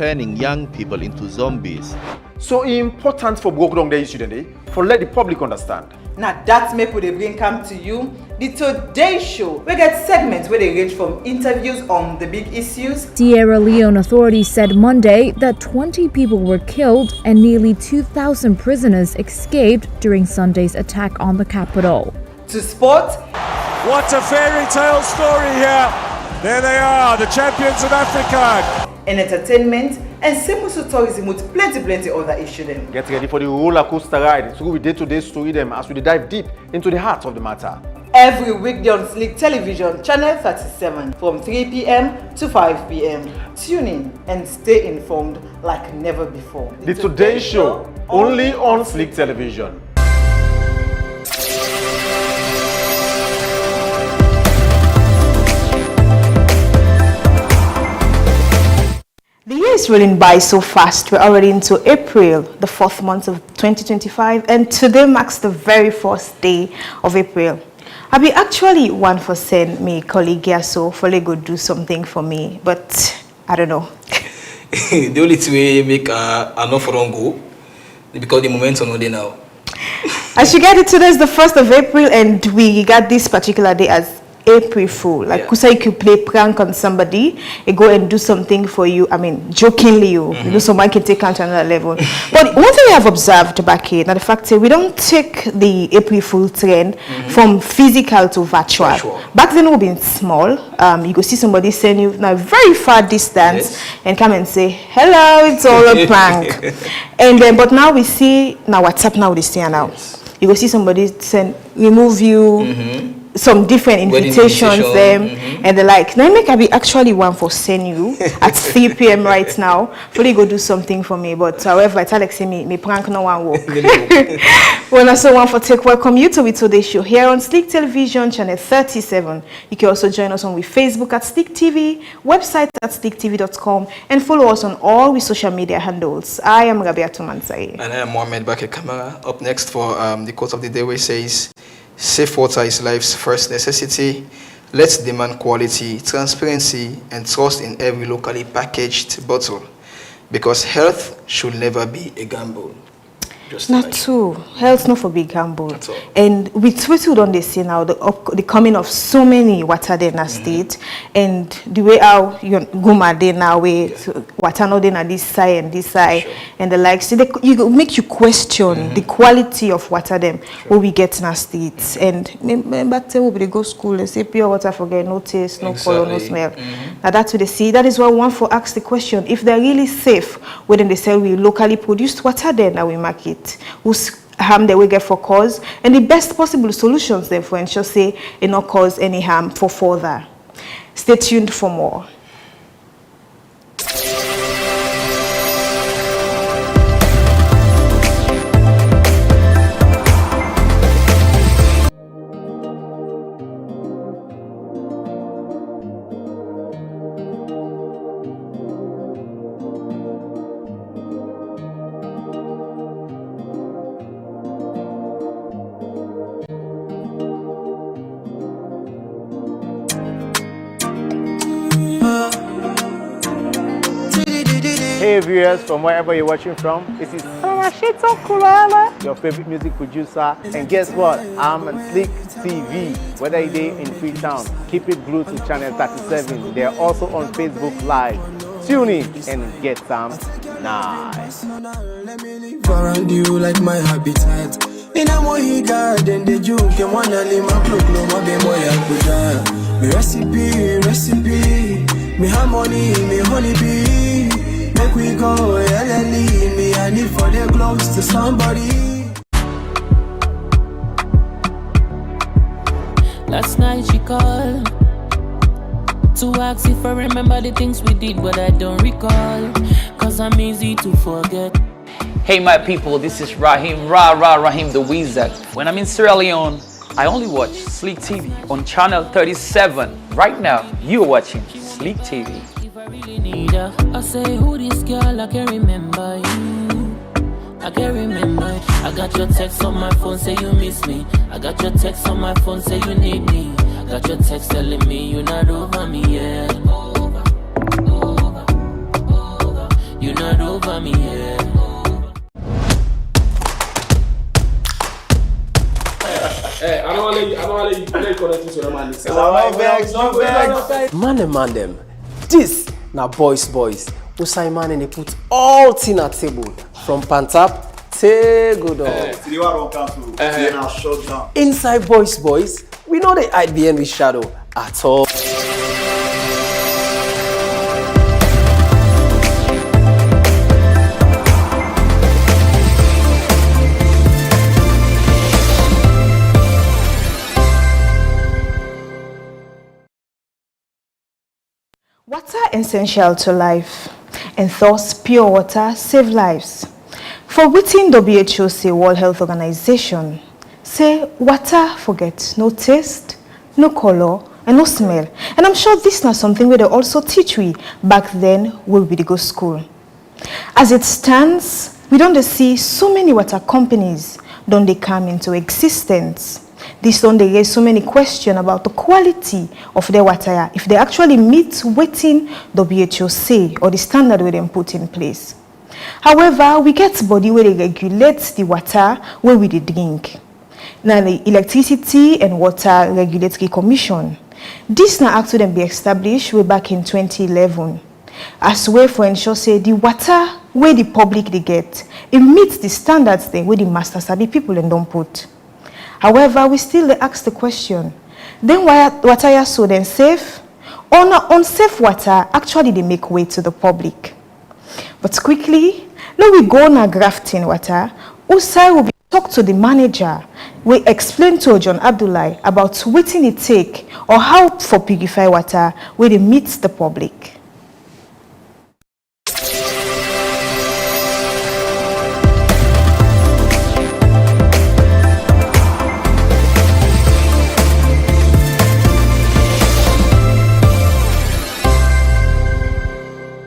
turning young people into zombies. So important for broke down the issue today, for let the public understand. Now that's make we bring come to you the Today Show. We get segments where they range from interviews on the big issues. Sierra Leone authorities said Monday that 20 people were killed and nearly 2,000 prisoners escaped during Sunday's attack on the capital. To sport. What a fairy tale story here. There they are, the champions of Africa. And entertainment and simple tourism with plenty other issues. Get ready for the roller coaster ride through with day-to-day story them as we dive deep into the heart of the matter. Every weekday on Slick Television, Channel 37, from 3 p.m. to 5 p.m. Tune in and stay informed like never before. The Today Show, only on Slick Television. The year is rolling by so fast. We're already into April, the 4th month of 2025, and today marks the very first day of April. I be actually one for send me colleague Yaso for go do something for me, but I don't know. The only way make an offer on go because the momentum on there now. As you get it, today is the 1st of April, and we got this particular day as April Fool. Like, Kusa, you could play prank on somebody, you go and do something for you. I mean, jokingly, you know, someone can take on to another level. But one thing I have observed back here, now the fact that we don't take the April Fool trend from physical to virtual. Back then, we've been small. You go see somebody send you now very far distance and come and say, hello, it's all a prank. And then, but now we see, now WhatsApp now this thing now. You go see somebody send, remove you. Some different invitations and the like. Now make I be actually one for send you at 3 p.m. right now. Fully go do something for me. But however, it's Alex me prank no one work. When I saw one for take welcome you to Today Show here on Slick Television Channel 37. You can also join us on with Facebook at Slick TV, website at slicktv.com, and follow us on all with social media handles. I am Rabiatu Mansai. And I am Mohamed Bakir Kamara. Up next for the quote of the day, which says, safe water is life's first necessity. Let's demand quality, transparency, and trust in every locally packaged bottle, because health should never be a gamble. Not true. Health not for big gamble. And with what we don't see now, the coming of so many water in a state, and the way how you go mad now way water not in this side and this side and the like. So you make you question the quality of water them what we get in our states. And back then we go school and say pure water forget no taste, no color, no smell. Now that's what they see. That is why one for ask the question if they're really safe when they sell we locally produced water then that we market. Whose harm they will get for cause, and the best possible solutions therefore ensure say it not cause any harm for further. Stay tuned for more. Hey viewers, from wherever you're watching from, this is your favorite music producer, and guess what? I'm on Slick TV. Whether you're in Freetown, keep it glued to Channel 37. They're also on Facebook Live. Tune in and get some nice. Around you like my habitat. In a mohi garden, the juke and one ali my cloak no more be moya. Me recipe, me harmony, me honeybee. Make we go, LLE, me I need for the gloves to somebody. Last night she called to ask if I remember the things we did, but I don't recall, cause I'm easy to forget. Hey my people, this is Rahim Rahim the Wizard. When I'm in Sierra Leone, I only watch Slick TV on Channel 37. Right now, you're watching Slick TV. I say, who this girl? I can't remember you. I can't remember. I got your text on my phone, say you miss me. I got your text on my phone, say you need me. I got your text telling me you're not over me yet. over me, yeah. Hey, I don't want to let you play connecting to the man. Man them. This na boys. Usai man and they put all thing at table. From Pantap to good inside boys, we know they hide behind the shadow at all. Water essential to life, and thus pure water save lives. For within WHO say World Health Organization, say water forget no taste, no color, and no smell. And I'm sure this is not something where they also teach we back then when we go school. As it stands, we don't see so many water companies don't they come into existence. This don't they raise so many questions about the quality of their water, if they actually meet within WHO say or the standard where they put in place. However, we get body where they regulate the water where we drink. Now the Electricity and Water Regulatory Commission. This now actually be established way back in 2011 as way for ensure say the water where the public they get, it meets the standards then where the master sabi people and don't put. However, we still ask the question, then why water is so then safe? Or not unsafe water actually they make way to the public. But quickly, now we go na grafting water, Usai will be talk to the manager. We explain to John Abdullah about what it take or how for purify water where they meet the public.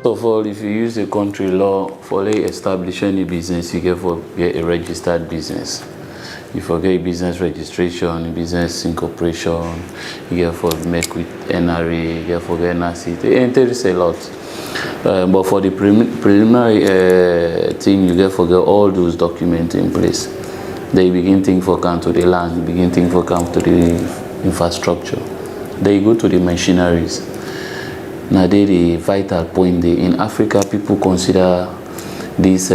First of all, if you use the country law for establish any business, you get a registered business. You forget business registration, business incorporation, you get for make with NRA, you get for NRC. It enters a lot. But for the preliminary thing, you get for all those documents in place. They begin think for come to the land, begin think for come to the infrastructure. They go to the machineries. Now, the vital point in Africa, people consider these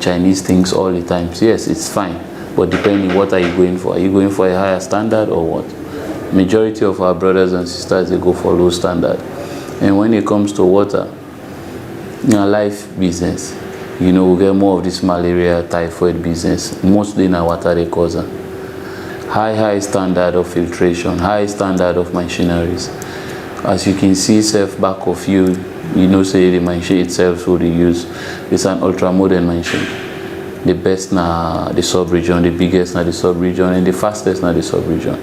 Chinese things all the time. So yes, it's fine, but depending what are you going for? Are you going for a higher standard or what? Majority of our brothers and sisters, they go for low standard. And when it comes to water, life business, we get more of this malaria, typhoid business. Mostly in our water they cause high standard of filtration, high standard of machineries. As you can see, back of you, say the machine itself, so they use, it's an ultra-modern machine. The best na the sub-region, the biggest na the sub-region, and the fastest na the sub-region.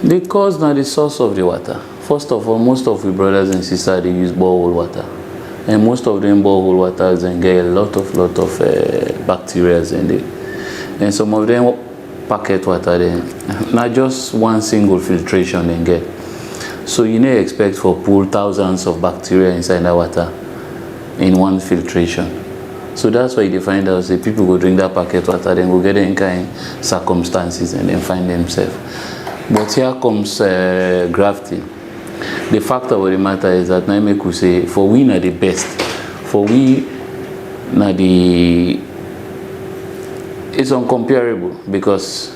The cause na the source of the water. First of all, most of the brothers and sisters, they use borehole water. And most of them borehole waters and get a lot of bacteria in there. And some of them packet water, not just one single filtration they get. So you need expect for pull thousands of bacteria inside that water in one filtration. So that's why they find out that people go drink that packet water, then go get in kind circumstances and then find themselves. But here comes grafting. The fact of the matter is that now make we say for we are the best. For we are it's uncomparable because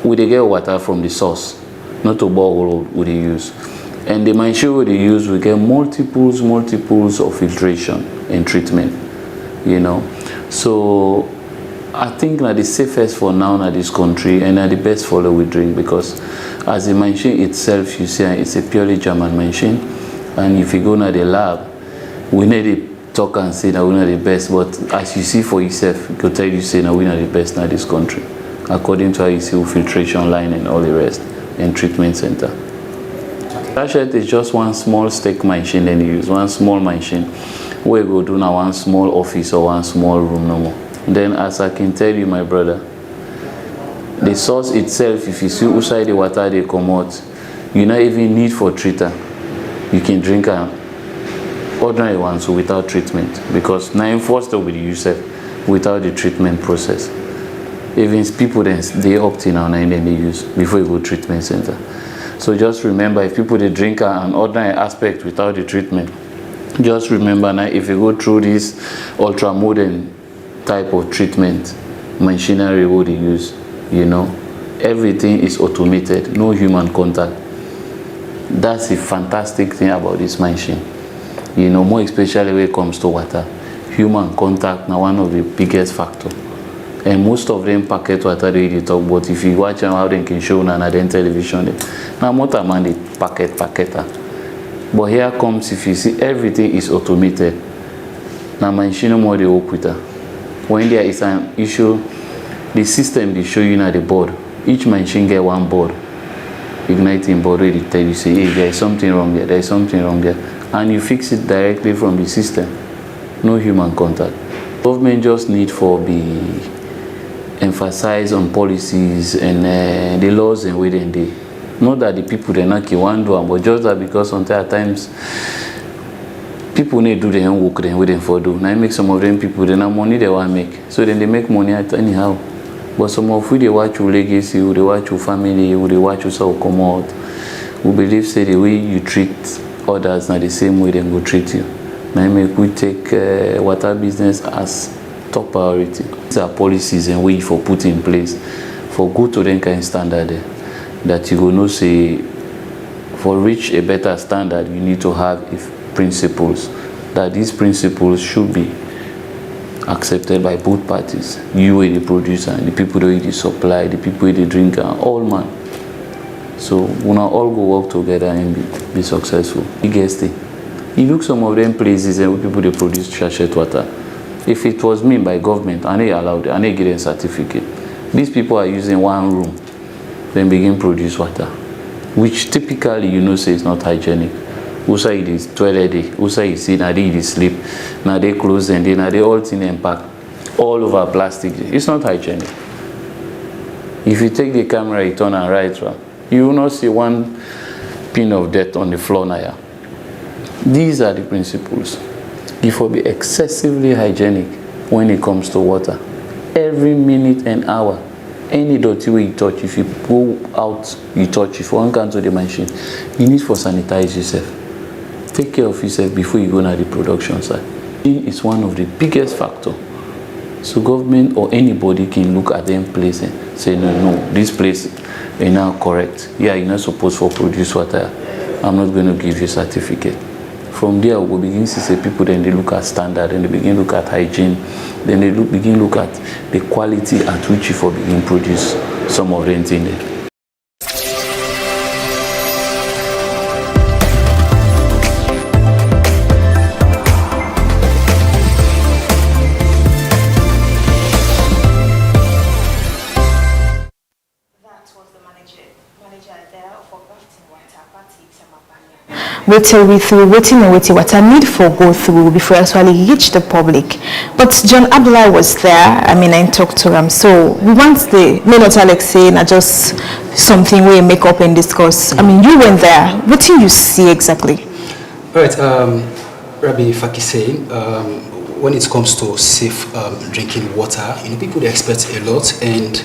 we get water from the source, not to borehole we use. And the machine we use, we get multiples of filtration and treatment, So I think that the safest for now in this country and the best for we drink because as the machine itself, you see, it's a purely German machine. And if you go to the lab, we need to talk and say that we're not the best, but as you see for yourself, it could tell you say that we're not the best in this country, according to how you see with filtration line and all the rest, and treatment center. Sachet is just one small stake machine, then you use one small machine where you go do now one small office or one small room no more. Then as I can tell you, my brother, the source itself, if you see outside the water they come out, you not even need for treater. You can drink ordinary ones without treatment, because now enforced with the user without the treatment process. Even people then they opt in and then they use before you go treatment center. So just remember, if people they drink an ordinary aspect without the treatment, just remember now if you go through this ultra modern type of treatment machinery what they use, you know, everything is automated, no human contact. That's the fantastic thing about this machine, you know, more especially when it comes to water. Human contact now one of the biggest factor, and most of them packet water they talk. But if you watch how they can show on another television, now motor man they packeter. But here comes, if you see, everything is automated. Now machine more they work with her. When there is an issue, the system they show you now the board. Each machine get one board, igniting board where they tell you, say, hey, there is something wrong there, there is something wrong there, and you fix it directly from the system. No human contact. Government just need for be emphasize on policies and the laws and within they. Not that the people they not want do, but just that because sometimes at times people need to do their own work then waiting for do. Now I make some of them people they not money they want make, so then they make money at anyhow. But some of we they watch your legacy, who they watch your family, who they watch yourself come out, who believe say the way you treat others not the same way they go treat you. Now make we take water business as top priority. These are policies and way for put in place for good to them kind standard there, that you go know say for reach a better standard you need to have principles, that these principles should be accepted by both parties. You are the producer, and the people who the supply, the people who the drinker, all man. So we now all go work together and be successful. Biggest thing. You look some of them places and people they produce sachet water. If it was made by government and they allowed it and they get a certificate, these people are using one room, then begin produce water, which typically you know say is not hygienic. Who say it is toilet day, who say you see now they sleep, now they close and then now they all thin and pack all over plastic. It's not hygienic. If you take the camera, you turn and right, you will not see one pin of dirt on the floor now. These are the principles. It will be excessively hygienic when it comes to water. Every minute and hour, any dirty way you touch, if you go out, you touch, if you want to go to the machine, you need to sanitize yourself. Take care of yourself before you go to the production side. It's one of the biggest factors. So government or anybody can look at them place and say, no, this place is now correct. Yeah, you're not supposed to produce water. I'm not going to give you a certificate. From there, we begin to see people, then they look at standard, and they begin to look at hygiene, then they begin to look at the quality at which you begin to produce some of them in there. Waiting what I need for go through before I actually reach the public. But John Abdullah was there, I talked to him. So we want the not Alex saying just something we make up and discuss. You went there. What did you see exactly? Right, Rabbi Fakise, when it comes to safe drinking water, people they expect a lot, and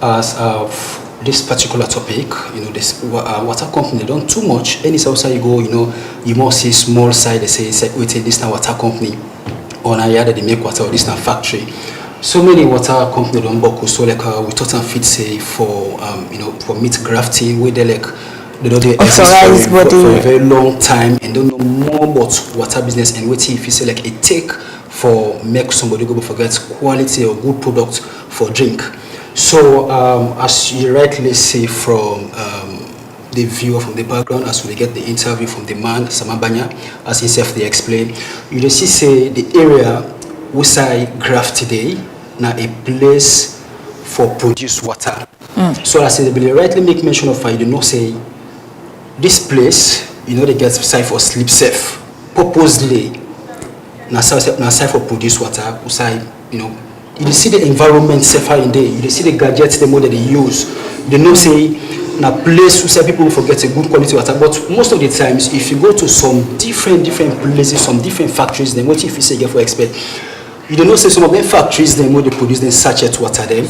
as of this particular topic, this water company don't too much. Any outside you go, you must see small side. They say wait, this now water company, or now yeah, they make water, or this now factory. So many water company don't boku. So like we thought and fit say for for meat grafting, where they don't do exist for a very long time and don't know more about water business and wait if you say like a take for make somebody go forget quality or good product for drink. So, as you rightly say from the viewer from the background, as we get the interview from the man, Samabanya, as himself they explain, you just see say the area which I graft today, now a place for produce water. So as they rightly make mention of, you know, say this place, they get site for sleep safe, purposely, now site for produce water, which you see the environment safer in there. You see the gadgets the more that they use. They know say na place where say people forget a good quality water, but most of the times if you go to some different places, some different factories, then what if you say get for expert, you don't know say some of them factories them where they produce them sachet water them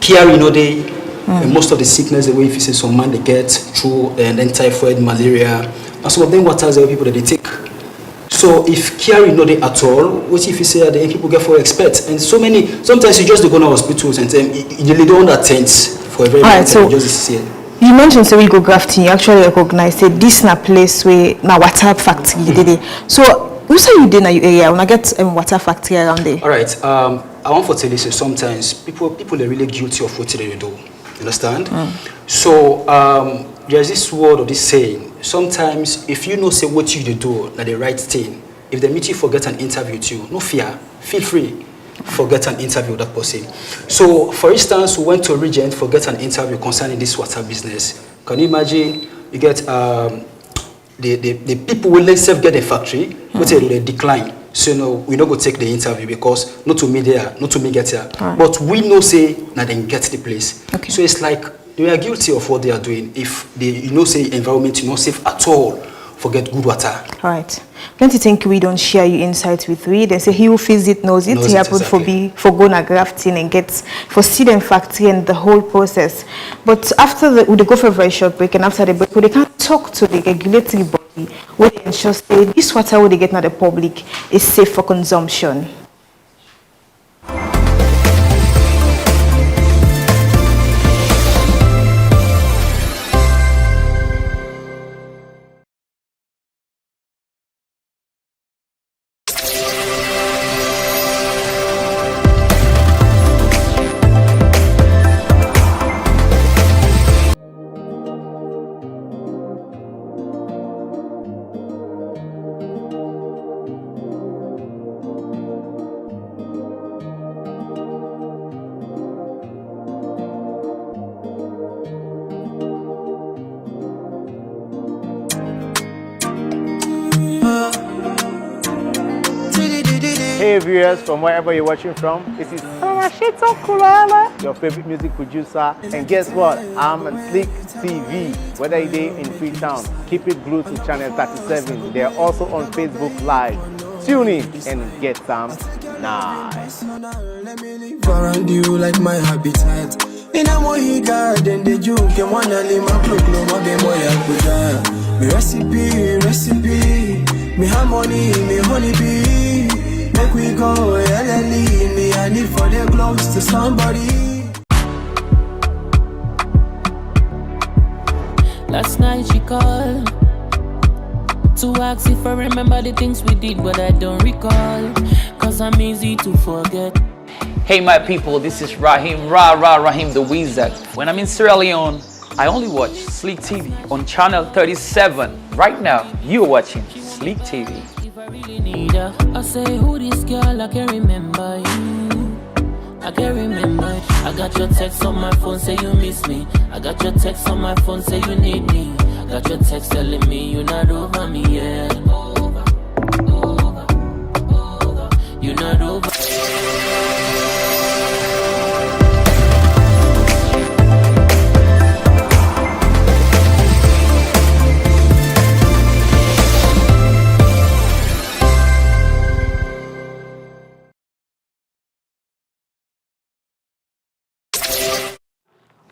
care, you know, they most of the sickness the way if you say some man they get through and then typhoid, malaria, and some of them waters are people that they take. So if care you know they at all, what if you say the people get for expert, and so many sometimes you just go to hospitals and you don't attend for a very long time. So just see it. You mentioned so we go grafting. You actually recognize that this na place where na water factory did it. So who say you did na your area? When I get water factory around there. All right. I want to tell you sometimes people are really guilty of what they do. You understand? So there's this word or this saying. Sometimes if you know say what you do, like the right thing. If they meet you forget an interview with you, no fear. Feel free. Forget an interview with that person. So, for instance, we went to Regent for get an interview concerning this water business. Can you imagine? You get the people will themselves get a factory, but they decline. So no, we not go take the interview because not to me there, not to me get here. But we know say now they get the place. Okay. So it's like they are guilty of what they are doing. If they say environment is not safe at all, forget good water. All right. Plenty think we don't share your insights with we. They say he who feels it knows it. He happened exactly. for go na grafting and get for seed and factory and the whole process. But after we go for a very short break, and after the break, they can't talk to the regulatory body where they ensure say this water where they get now the public is safe for consumption. Hey viewers, from wherever you're watching from, this is your favorite music producer, and guess what? I'm on Slick TV. Whether you're in Freetown, keep it glued to channel 37. They're also on Facebook Live. Tune in and get some nice. Let me live around you like my habitat. In a mohi garden, the juke and one lima proclaim a be moya. Me recipe, me harmony, me honeybee. Make we go, LLE, me I need for the close to somebody. Last night she called to ask if I remember the things we did, but I don't recall, cause I'm easy to forget. Hey my people, this is Rahim Rahim the Wizard. When I'm in Sierra Leone, I only watch Slick TV on channel 37. Right now, you're watching Slick TV. I really need her. I say, who this girl? I can't remember you. I can't remember. I got your text on my phone, say you miss me. I got your text on my phone, say you need me. I got your text telling me you're not over me yet. You're not over.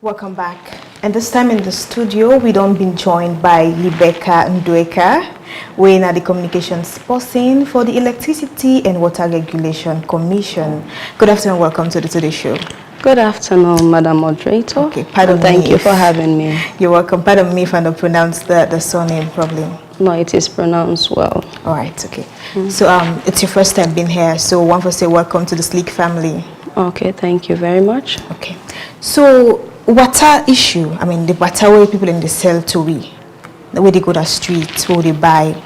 Welcome back. And this time in the studio, we don't been joined by Rebecca Ndweka. We're in the communications person for the Electricity and Water Regulation Commission. Good afternoon, welcome to the Today Show. Good afternoon, Madam Moderator. Okay, pardon me. Thank you for having me. You're welcome. Pardon me if I don't pronounce the surname probably. No, it is pronounced well. All right, okay. So it's your first time being here, so one for say welcome to the Slick family. Okay, thank you very much. Okay, so water issue, I mean the water where people in the sell to we, the way they go to the streets, where they buy.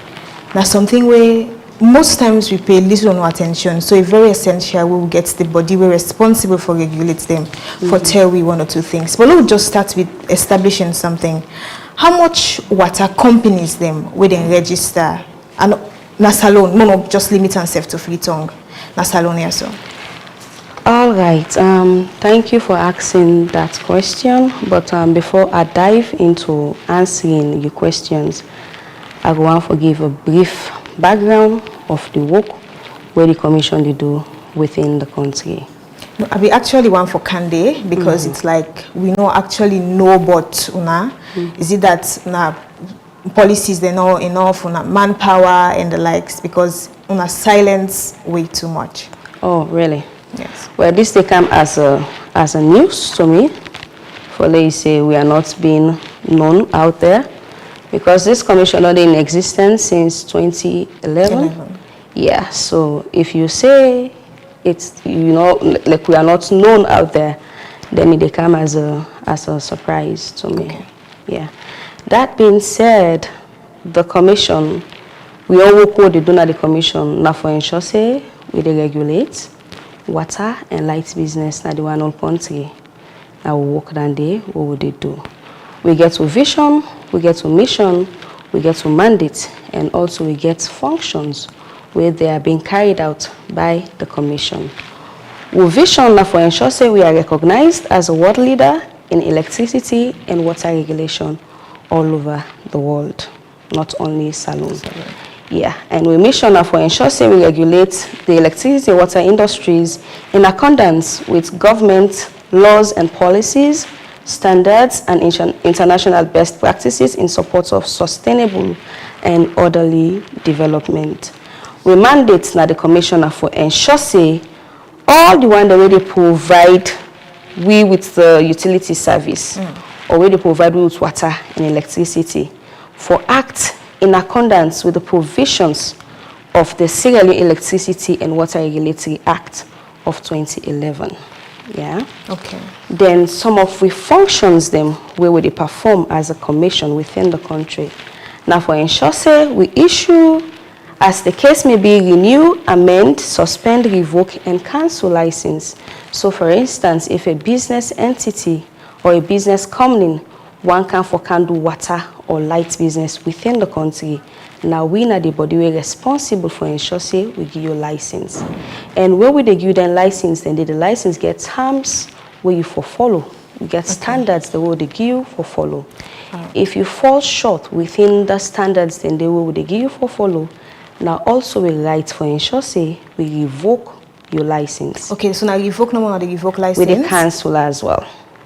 That's something where most times we pay little or no attention, so it's very essential we will get the body we're responsible for regulate them, for tell we one or two things. But let's just start with establishing something. How much water companies them where they register, and na salon, no just limit and self to Freetown, na salon here so. All right. Thank you for asking that question. But before I dive into answering your questions, I want to give a brief background of the work where the commission they do within the country. No, we actually want for Kande because it's like we know but una. Is it that una policies they know enough una manpower and the likes because una silence way too much? Oh, really? Yes. Well, this they come as a news to me. For they say we are not being known out there because this commission not in existence since 2011. Yeah. So if you say it's like we are not known out there, then they come as a surprise to me. Okay. Yeah. That being said, the commission, we all work with the commission now for ensure say we regulate water and light business na the one on country. Now we work that day, what would they do? We get to vision, we get to mission, we get to mandate, and also we get functions where they are being carried out by the commission. With vision now for ensure say we are recognized as a world leader in electricity and water regulation all over the world, not only Salone. Yeah, and we mission now for ensure say we regulate the electricity and water industries in accordance with government laws and policies, standards, and international best practices in support of sustainable and orderly development. We mandate now the commissioner for ensure say all the one that way they provide we with the utility service or where they provide we with water and electricity for act in accordance with the provisions of the Sierra Leone Electricity and Water Regulatory Act of 2011. Yeah. Okay. Then some of the functions them where we perform as a commission within the country. Now for ensure say we issue as the case may be renew, amend, suspend, revoke, and cancel license. So for instance, if a business entity or a business company one can do water or light business within the country, now we are the body we're responsible for ensure say we give you a license. And where we they give them license, then the license gets terms where you for follow. You get standards the way they give you for follow. If you fall short within the standards, then the way they give you for follow. Now also we write for ensure say we revoke your license. Okay, so now revoke no more, they revoke license. With the cancel as well.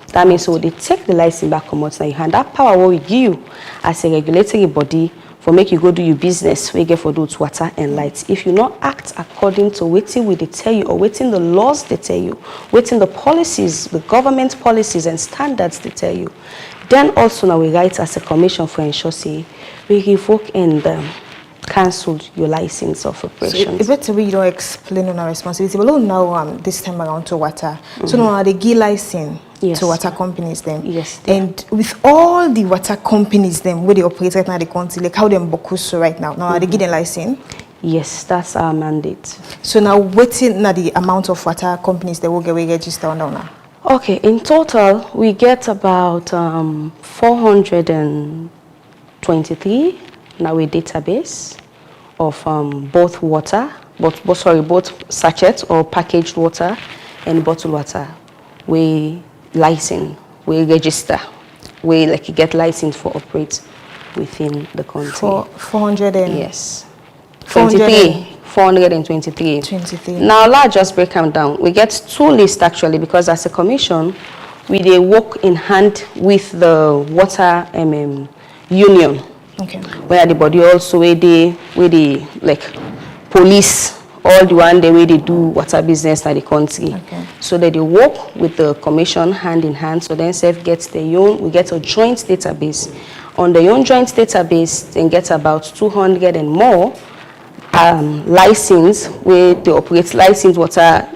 That means so they take the license back from us now you hand that power what we give you as a regulatory body for make you go do your business we get for those water and lights. If you not act according to waiting we they tell you or waiting the laws they tell you, waiting the policies, the government policies and standards they tell you, then also now we write as a commission for ensure say we revoke and cancelled your license of operation. So it's better we don't explain on our responsibility. But now this time around to water. So now they give license to water companies then. Yes. And with all the water companies then where they operate right now the country, like how them Bokuso right now. Now they give them license? Yes, that's our mandate. So now waiting now the amount of water companies that will get registered now. Okay, in total we get about 423 now a database of both water, both sachet or packaged water and bottled water. We license, we register, we like get license for operate within the country. For 400 and yes, 423. 23. Now let's just break them down. We get two lists actually because as a commission, we work in hand with the water union. Okay. Where the body also where they like police all the one the way they do water business in the country. Okay. So that they work with the commission hand in hand. So then self gets their own, we get a joint database. On the own joint database, then get about 200 and more license where they operate licensed water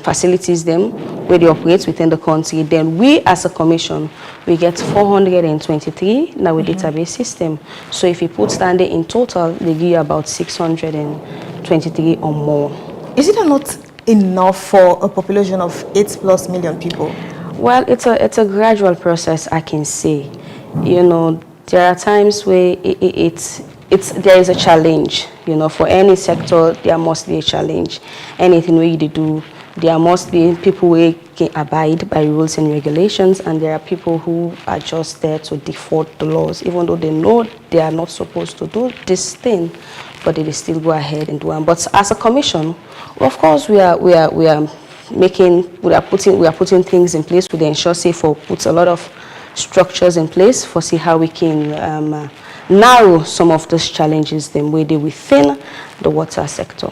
facilities them where they operate within the country. Then we as a commission we get 423 now with database system. So if you put standard in total, they give you about 623 or more. Is it not enough for a population of 8+ million people? Well, it's a gradual process, I can say. You know, there are times where there is a challenge. You know, for any sector, there must be a challenge. Anything where you do there must be people who can abide by rules and regulations, and there are people who are just there to default the laws, even though they know they are not supposed to do this thing, but they still go ahead and do it. But as a commission, of course, we are putting things in place. We ensure put a lot of structures in place for see how we can narrow some of those challenges them within the water sector.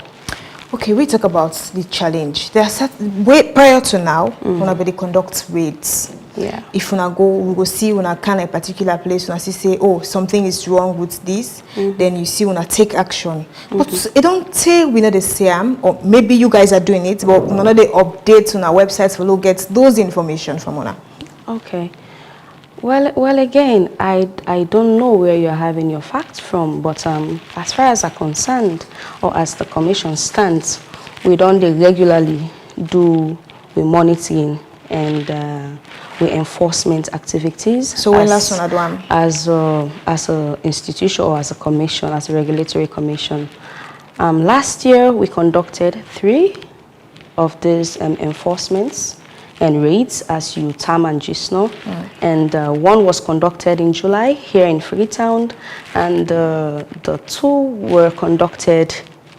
Okay, we talk about the challenge. There are certain way prior to now, when they conduct raids. Yeah. If we go see when I can a particular place, when I say, oh, something is wrong with this, then you see when I take action. But it don't say we know the same, or maybe you guys are doing it, but we know the updates on our websites for get those information from Ona. Okay. Well, again, I don't know where you're having your facts from, but as far as I'm concerned, or as the commission stands, we don't regularly do monitoring and we enforcement activities. So when last one as an institution or as a commission, as a regulatory commission. Last year we conducted 3 of these enforcements and raids, as you term and just know, and one was conducted in July here in Freetown, and the 2 were conducted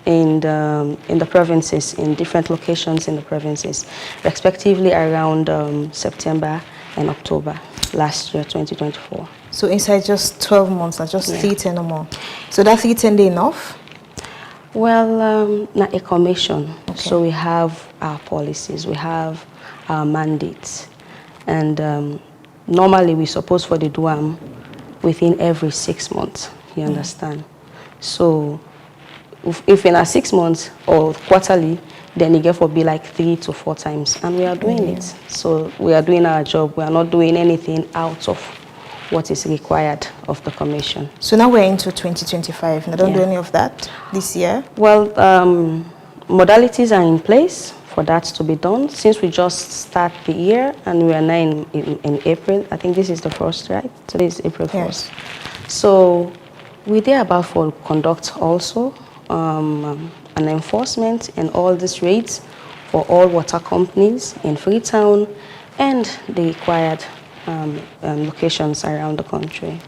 in the provinces, in different locations in the provinces, respectively around September and October last year, 2024. So inside just 12 months, not just 310 or more. So that 310 day enough? Well, not a commission. Okay. So we have our policies, we have our mandates, and normally we suppose for the DUAM within every 6 months, you understand? So if in a 6 months or quarterly, then it get for be like 3 to 4 times, and we are doing it. So we are doing our job. We are not doing anything out of what is required of the commission. So now we're into 2025, and I don't do any of that this year? Well, modalities are in place for that to be done. Since we just start the year and we are now in April, I think this is the 1st, right? Today is April 1st. Yes. So we are about for conduct also an enforcement and all these raids for all water companies in Freetown and the required locations around the country.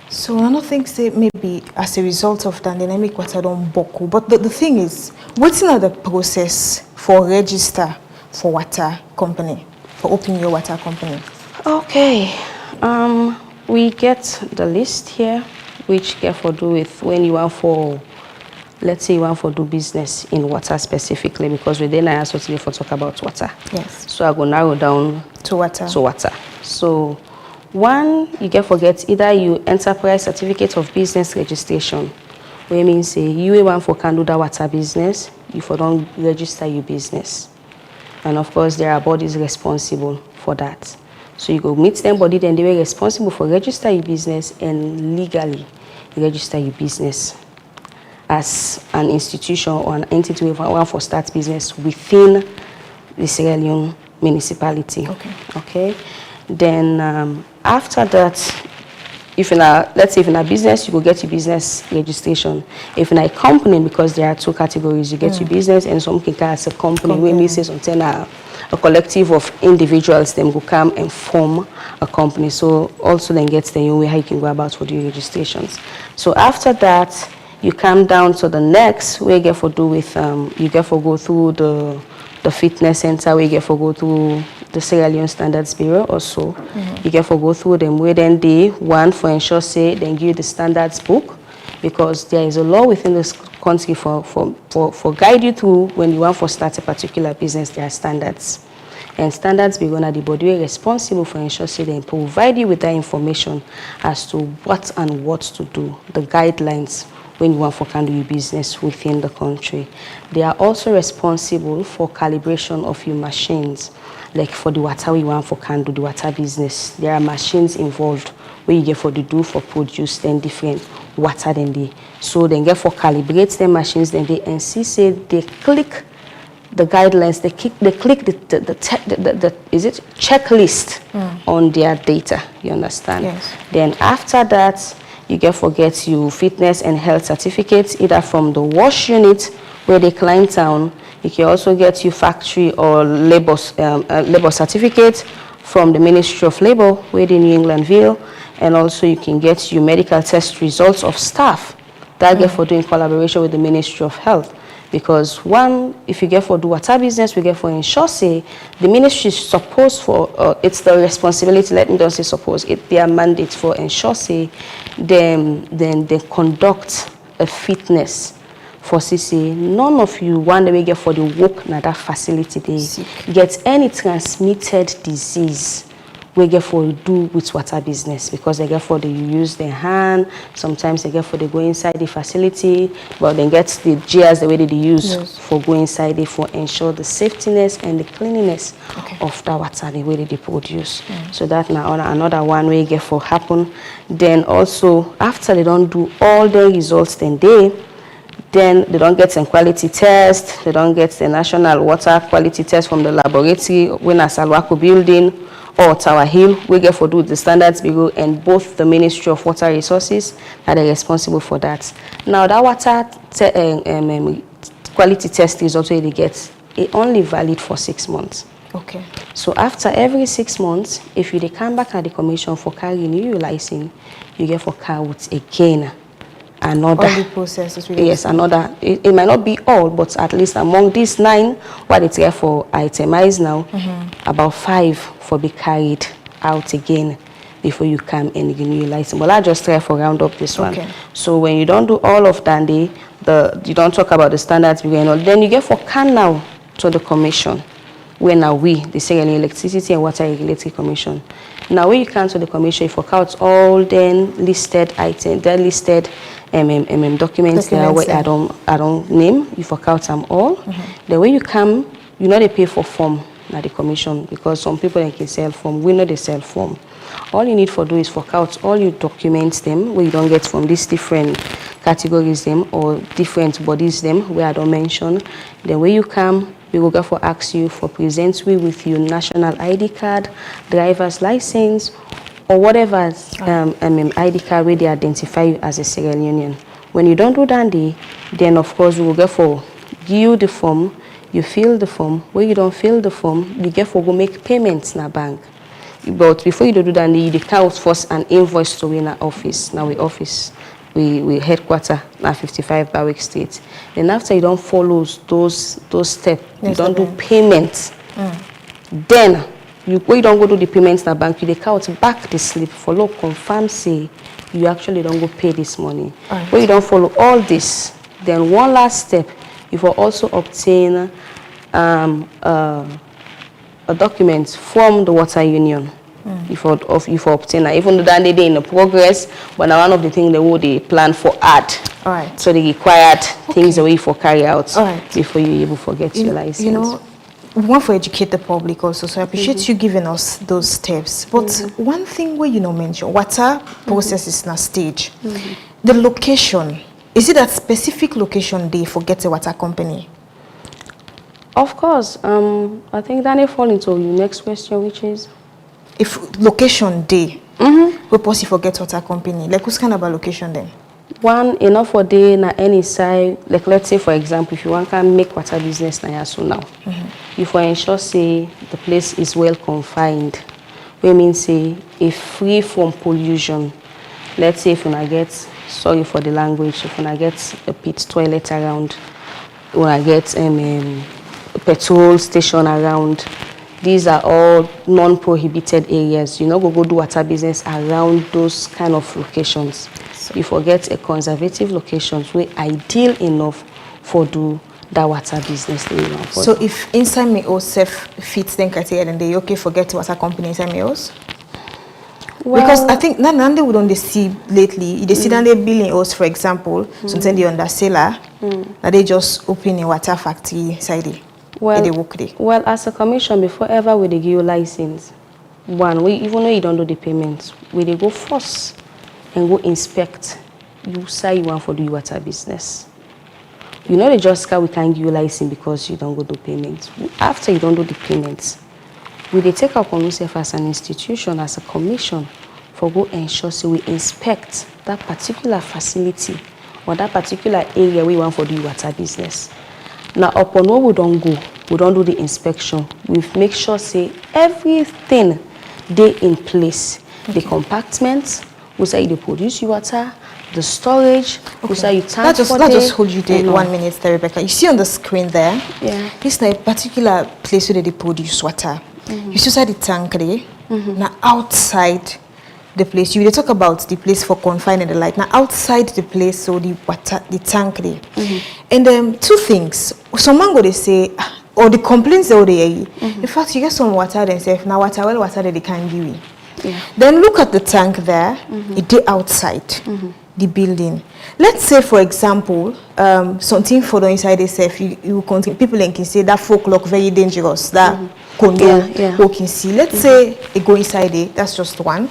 So I don't think maybe as a result of that, dynamic water don't buckle. But the thing is, what's the process for register for water company, for opening your water company? Okay, we get the list here, which get for do with when you want for, let's say you want for do business in water specifically, because we then I associate for talk about water. Yes. So I go narrow down to water. So one, you get forget either you enterprise certificate of business registration, where means say you want for can do that water business, you for don't register your business. And of course there are bodies responsible for that. So you go meet them body, then they were responsible for register your business and legally register your business as an institution or an entity we want for start business within the Sierra Leone municipality. Okay. Then after that, if in a, let's say if in a business, you will get your business registration. If in a company, because there are 2 categories, you get your business and some can as a company. When we say something, a collective of individuals, then will come and form a company. So also then gets the way how you can go about for the registrations. So after that, you come down to the next, where you get for do with, you get for go through the fitness center, where you get for go through the Sierra Leone Standards Bureau also. You get for go through them where then they want for ensure say then give you the standards book, because there is a law within this country for guide you through when you want for start a particular business. There are standards, and standards be gonna the body responsible for ensure say they provide you with that information as to what and what to do, the guidelines when you want for can do your business within the country. They are also responsible for calibration of your machines. Like for the water we want for can do the water business, there are machines involved where you get for the do for produce then different water than they. So then get for calibrate them machines, then they and see say they click the guidelines, they click the is it checklist on their data. You understand? Yes. Then after that, you get for get your fitness and health certificates either from the wash unit where they climb down. You can also get your factory or labor certificate from the Ministry of Labor within New Englandville, and also you can get your medical test results of staff that get for doing collaboration with the Ministry of Health. Because one, if you get for do water business, we get for ensure say the ministry is supposed for it's the responsibility. Let me don't say suppose it their mandate for ensure say then they conduct a fitness for CC. None of you one way get for the work na that facility they get any transmitted disease. We get for do with water business because they get for they use their hand. Sometimes they get for they go inside the facility, but then get the gears the way they use for go inside it for ensure the safetyness and the cleanliness of that water the way they produce. So that now another one way get for happen. Then also after they don't do all the results then they don't get some quality test. They don't get the national water quality test from the laboratory when a Salwako building or Tower Hill. We get for do the standards bureau, and both the Ministry of Water Resources are responsible for that. Now that water quality test is also they get it only valid for 6 months. Okay. So after every 6 months, if you they come back at the commission for carrying new license, you get for car with again another. All the processes. Yes, another. It might not be all, but at least among these 9, what it's there for itemized now, about 5 for be carried out again before you come and renew your license. But I just try for round up this one. So when you don't do all of that, you don't talk about the standards, then you get for can now to the commission. When are we, the Sierra Leone Electricity and Water Regulatory Commission. Now when you come to the commission, you fork out all then listed items, the listed documents there where I don't name, you fork out them all. The way you come, you know they pay for form at the commission because some people they can sell form, we know they sell form. All you need for do is fork out all your documents them where you don't get from these different categories them or different bodies them where I don't mention. Then when you come, we will go for ask you for present with your national ID card, driver's license, or whatever ID card where they identify you as a Sierra Leonean. When you don't do that, then of course we will go for give you the form, you fill the form. When you don't fill the form, you get for go make payments in a bank. But before you do that, you count first an invoice to in our office. Now we office. We headquarter at 55 Berwick Street. Then after you don't follow those steps, you don't do payments. Then when you don't go do the payments in the bank, you count back the slip, follow, confirm, say you actually don't go pay this money. When you don't follow all this, then one last step, you will also obtain a document from the Water Union. If you obtain that, even though that they in the progress, but now one of the things they plan for add. So the required things the way for carry out before you able to get your license. You know, we want to educate the public also, so I appreciate you giving us those steps. But one thing where you know mention water process is na stage. The location, is it that specific location they forget a water company? Of course. I think that may fall into your next question, which is if location day, we possibly forget water company. Like who's kind of a location then? One enough for day na any side. Like let's say for example, if you want to make water business na yasu now, you for ensure say the place is well confined. We mean say if free from pollution. Let's say if you na get, sorry for the language, if you na get a pit toilet around, you na get petrol station around. These are all non-prohibited areas. You know, go do water business around those kind of locations. You forget a conservative locations where ideal enough for do that water business. So if inside me or safe fits then criteria, then they okay forget water company inside me else? Well, because I think none they would only see lately. They see that they building us, for example, sometimes they under seller, that they just open a water factory inside it. Well, as a commission, before ever we give you license, even though you don't do the payments, we go first and go inspect. You say you want for the water business. You know, just we can't give you license because you don't go do payments. After you don't do the payments, we take upon yourself as an institution, as a commission, for go ensure so we inspect that particular facility or that particular area we want for the water business. Now, upon what we don't go, we don't do the inspection. We make sure say everything they in place. The compartments, we say they produce your water, the storage, we say you transport. Let's just hold you there 1 minute there, Rebecca. You see on the screen there, this is a particular place where they produce water. You see inside the tank there, now outside the place, you will talk about the place for confining the light. Now outside the place, so the water, the tank there. And two things. Someone go they say, or the complaints they hear. In fact, you get some water themselves. Now water that they can't give you. Then look at the tank there. It is outside the building. Let's say, for example, something for the inside itself. You continue, people can say that folk look very dangerous. That condo can see. Let's say it go inside it. That's just one.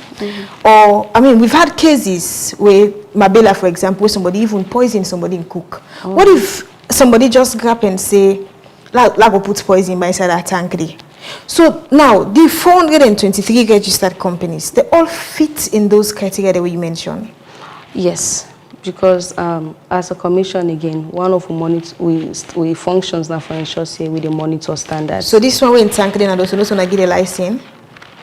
Or I mean, we've had cases where Mabela, for example, somebody even poison somebody in cook. What if somebody just grab and say, "Like go put poison inside that tank there"? So now the 423 registered companies, they all fit in those criteria that we mentioned. Yes, because as a commission again, one of we functions now for ensure say we the monitor standards. So this one we in tank then and also not get a license.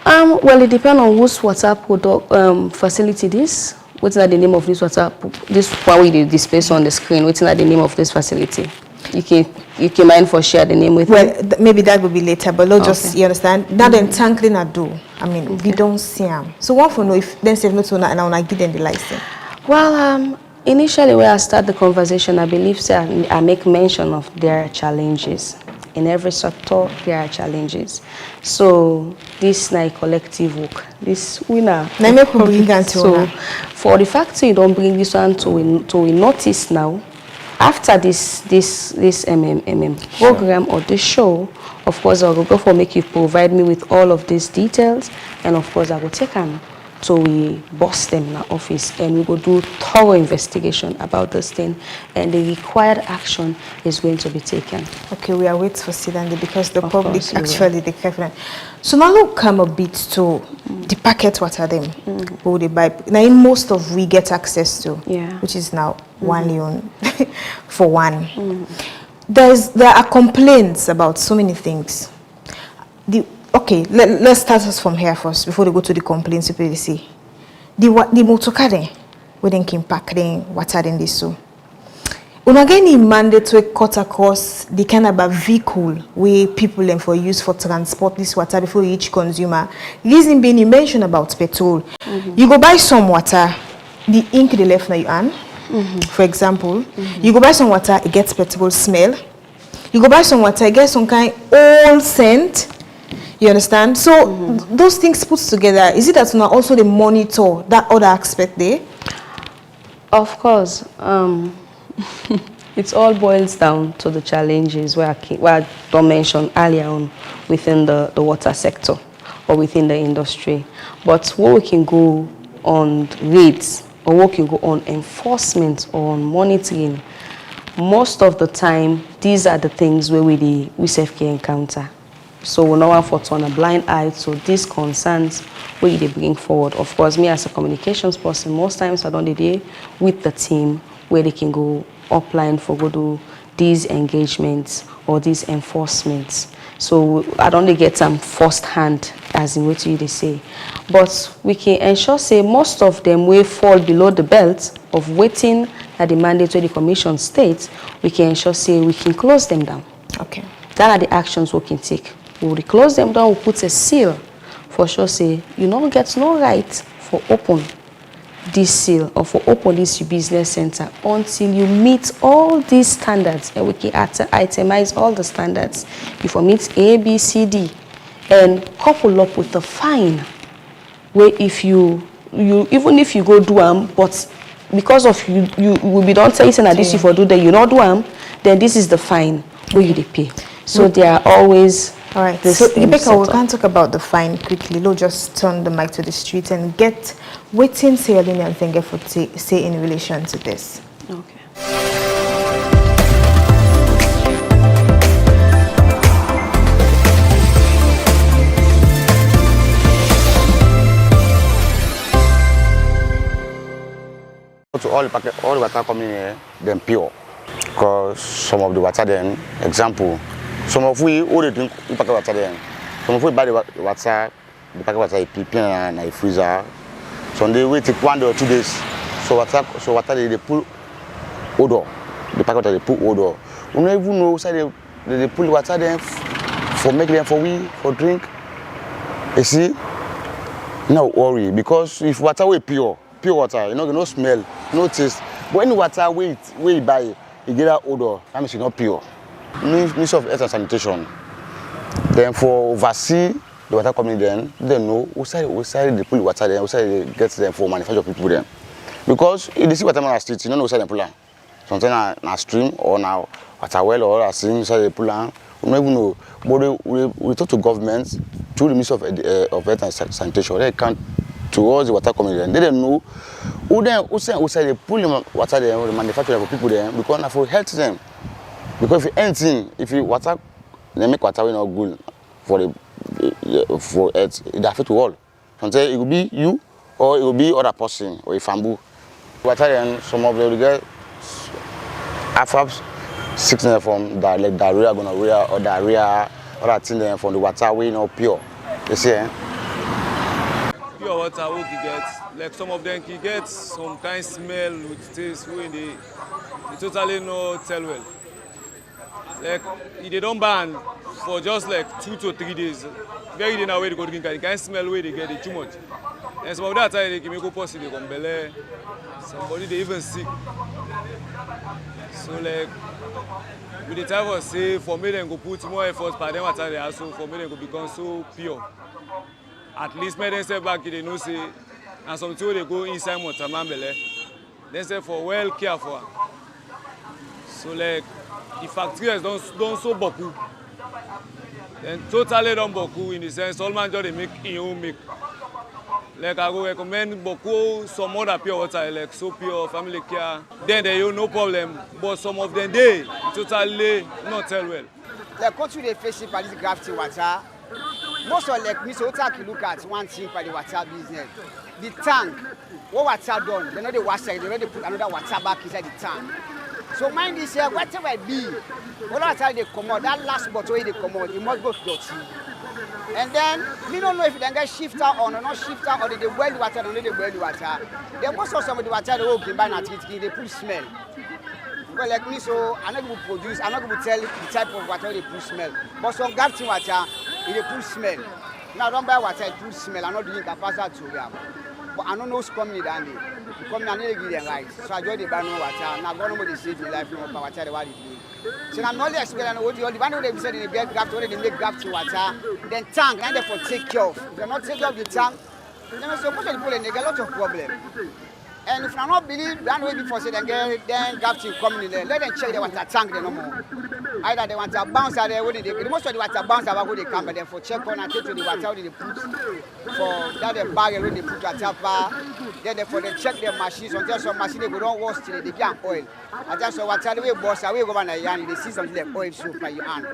Well, it depends on whose water product facility this. What's the name of this water? This one we display on the screen. What's the name of this facility? You can mind for share the name with well maybe that will be later, but not just you understand that then tank then I do. I mean we don't see them. So one for know if then say not and I give them the license. Well, initially when I start the conversation, I believe I make mention of their challenges. In every sector, there are challenges. So this is a collective work. This winner. So for the fact you don't bring this one to we notice now. After this program or this show, of course, I will go for make you provide me with all of these details, and of course, I will take them so we bust them in our office and we will do thorough investigation about this thing, and the required action is going to be taken. Okay, we are waiting for Sidandi because the public actually the careful. So now look come a bit to the packet water them who they buy. Now most of we get access to, which is now 1 million for one. There are complaints about so many things. Okay, let's start us from here first before they go to the complaints. People say the motor car we then can pack them water in this so. Una get any mandatory cut across the kind of vehicle where people then for use for transport this water before each consumer. Reason being you mentioned about petrol. You go buy some water, the ink they left now you hand. For example, you go buy some water, it gets petrol smell. You go buy some water, it gets some kind old scent. You understand? So those things put together, is it that now also they monitor that other aspect there? Of course. It all boils down to the challenges where I don't mention earlier on within the water sector or within the industry. But what we can go on raids or what can go on enforcement or on monitoring, most of the time, these are the things where we safely encounter. So we don't want for turn a blind eye to these concerns where they bring forward. Of course, me as a communications person, most times I don't do day with the team where they can go offline for go do these engagements or these enforcements. So I don't get them first hand as in what they say. But we can ensure say most of them will fall below the belt of waiting at the mandate where the commission states, we can ensure say we can close them down. Okay. That are the actions we can take. We will close them down, we'll put a seal for sure say you don't get no right for open this seal or for open this business center until you meet all these standards, and we can itemize all the standards. If you meet A, B, C, D, and couple up with the fine, where if you even if you go do them, but because of you will be don't say that this if you do that you not do them, then this is the fine where you pay. So they are always. All right. So Rebecca, we can talk about the fine quickly. We'll just turn the mic to the street and get waiting say and think for say in relation to this. Okay. To all the water coming here, them pure. Because some of the water then, example, some of we all drink packet water then. Some of we buy the water, the packet water in a freezer. Some they wait 1 or 2 days. So water they pull odor. The packet water they pull odor. We don't even know say they pull water then for make them for drink. You see? No worry, because if water we pure water, you know, no smell, no taste. But any water we buy, you get that odor, that means it's not pure. Ministry of Health and Sanitation. Then for oversee the water company, then they know who side they pull water, then who side they get them for manufacture people then. Because if they see water on the street, you don't know who side they pull. Sometimes na stream or na water well or a stream side they pull. We don't even know. But we talk to government through the Ministry of Health and Sanitation. They come towards the water company. They don't know who say they pull the water there, the manufacturer for people there, because na for help them. Because if anything, if you water, they make water not good for earth, it affect to all. Sometimes it will be you, or it will be other person, or a fambu. Water then some of them will get after sickness from like diarrhea, gonorrhea, or diarrhea, other things from the water we not pure. You see, eh? Pure water we get, like some of them can get some kind of smell with taste when they totally not tell well. Like if they don't ban for just like 2 to 3 days, very day now where they go drink, the kind of smell where they get it too much. And some of that time they can make a possible they come belly, somebody they even sick. So like with the time of say for me them go put more effort per them water they also for me them go become so pure. At least make them step back they know say and some people they go inside water man belly. Then say for well care for. So like the factories don't so boku. Then totally don't boku in the sense all man just they make in own make. Like I go recommend boku some other pure water like so pure family care. Then they have no problem. But some of them they totally not tell well. Like what they face by this gravity water. Most of like me so take look at one thing for the water business. The tank, what water done, they know they wash it, they already put another water back inside the tank. So mind this here, whatever it be, all the time they come out, that last bottle they come out, it must go dirty. And then, we don't know if they get shifter on or not shifter or they boil the water or not they boil the water. They must have some of the water they will buy and they put smell. Because like me, so I'm not going to produce, I'm not going to tell the type of water they put smell. But some gravity water, they put smell. Now don't buy water, it put smell, I'm not doing capacity to them. But I don't know who's coming down there. Come and give them right. So I join the buy no water. Now God knows they save your life from water they want to do. So I'm not explaining what the one who they said they get graft, they make graft to water. Then tank, and therefore take care of. If they're not taking care of the tank, then so most of the people they get a lot of problem. And if I not believe that way before say then grafting coming in there, let them check the water tank they no more. Either they want to bounce out there when they most of the water bounce out when they come, but then for check on and take to the water they put for that the bag when they put water bar. Then for they check their machines until some machine they go don't wash till they get oil. And just so water the way boss away go on a yarn they see something like oil soap by your hand.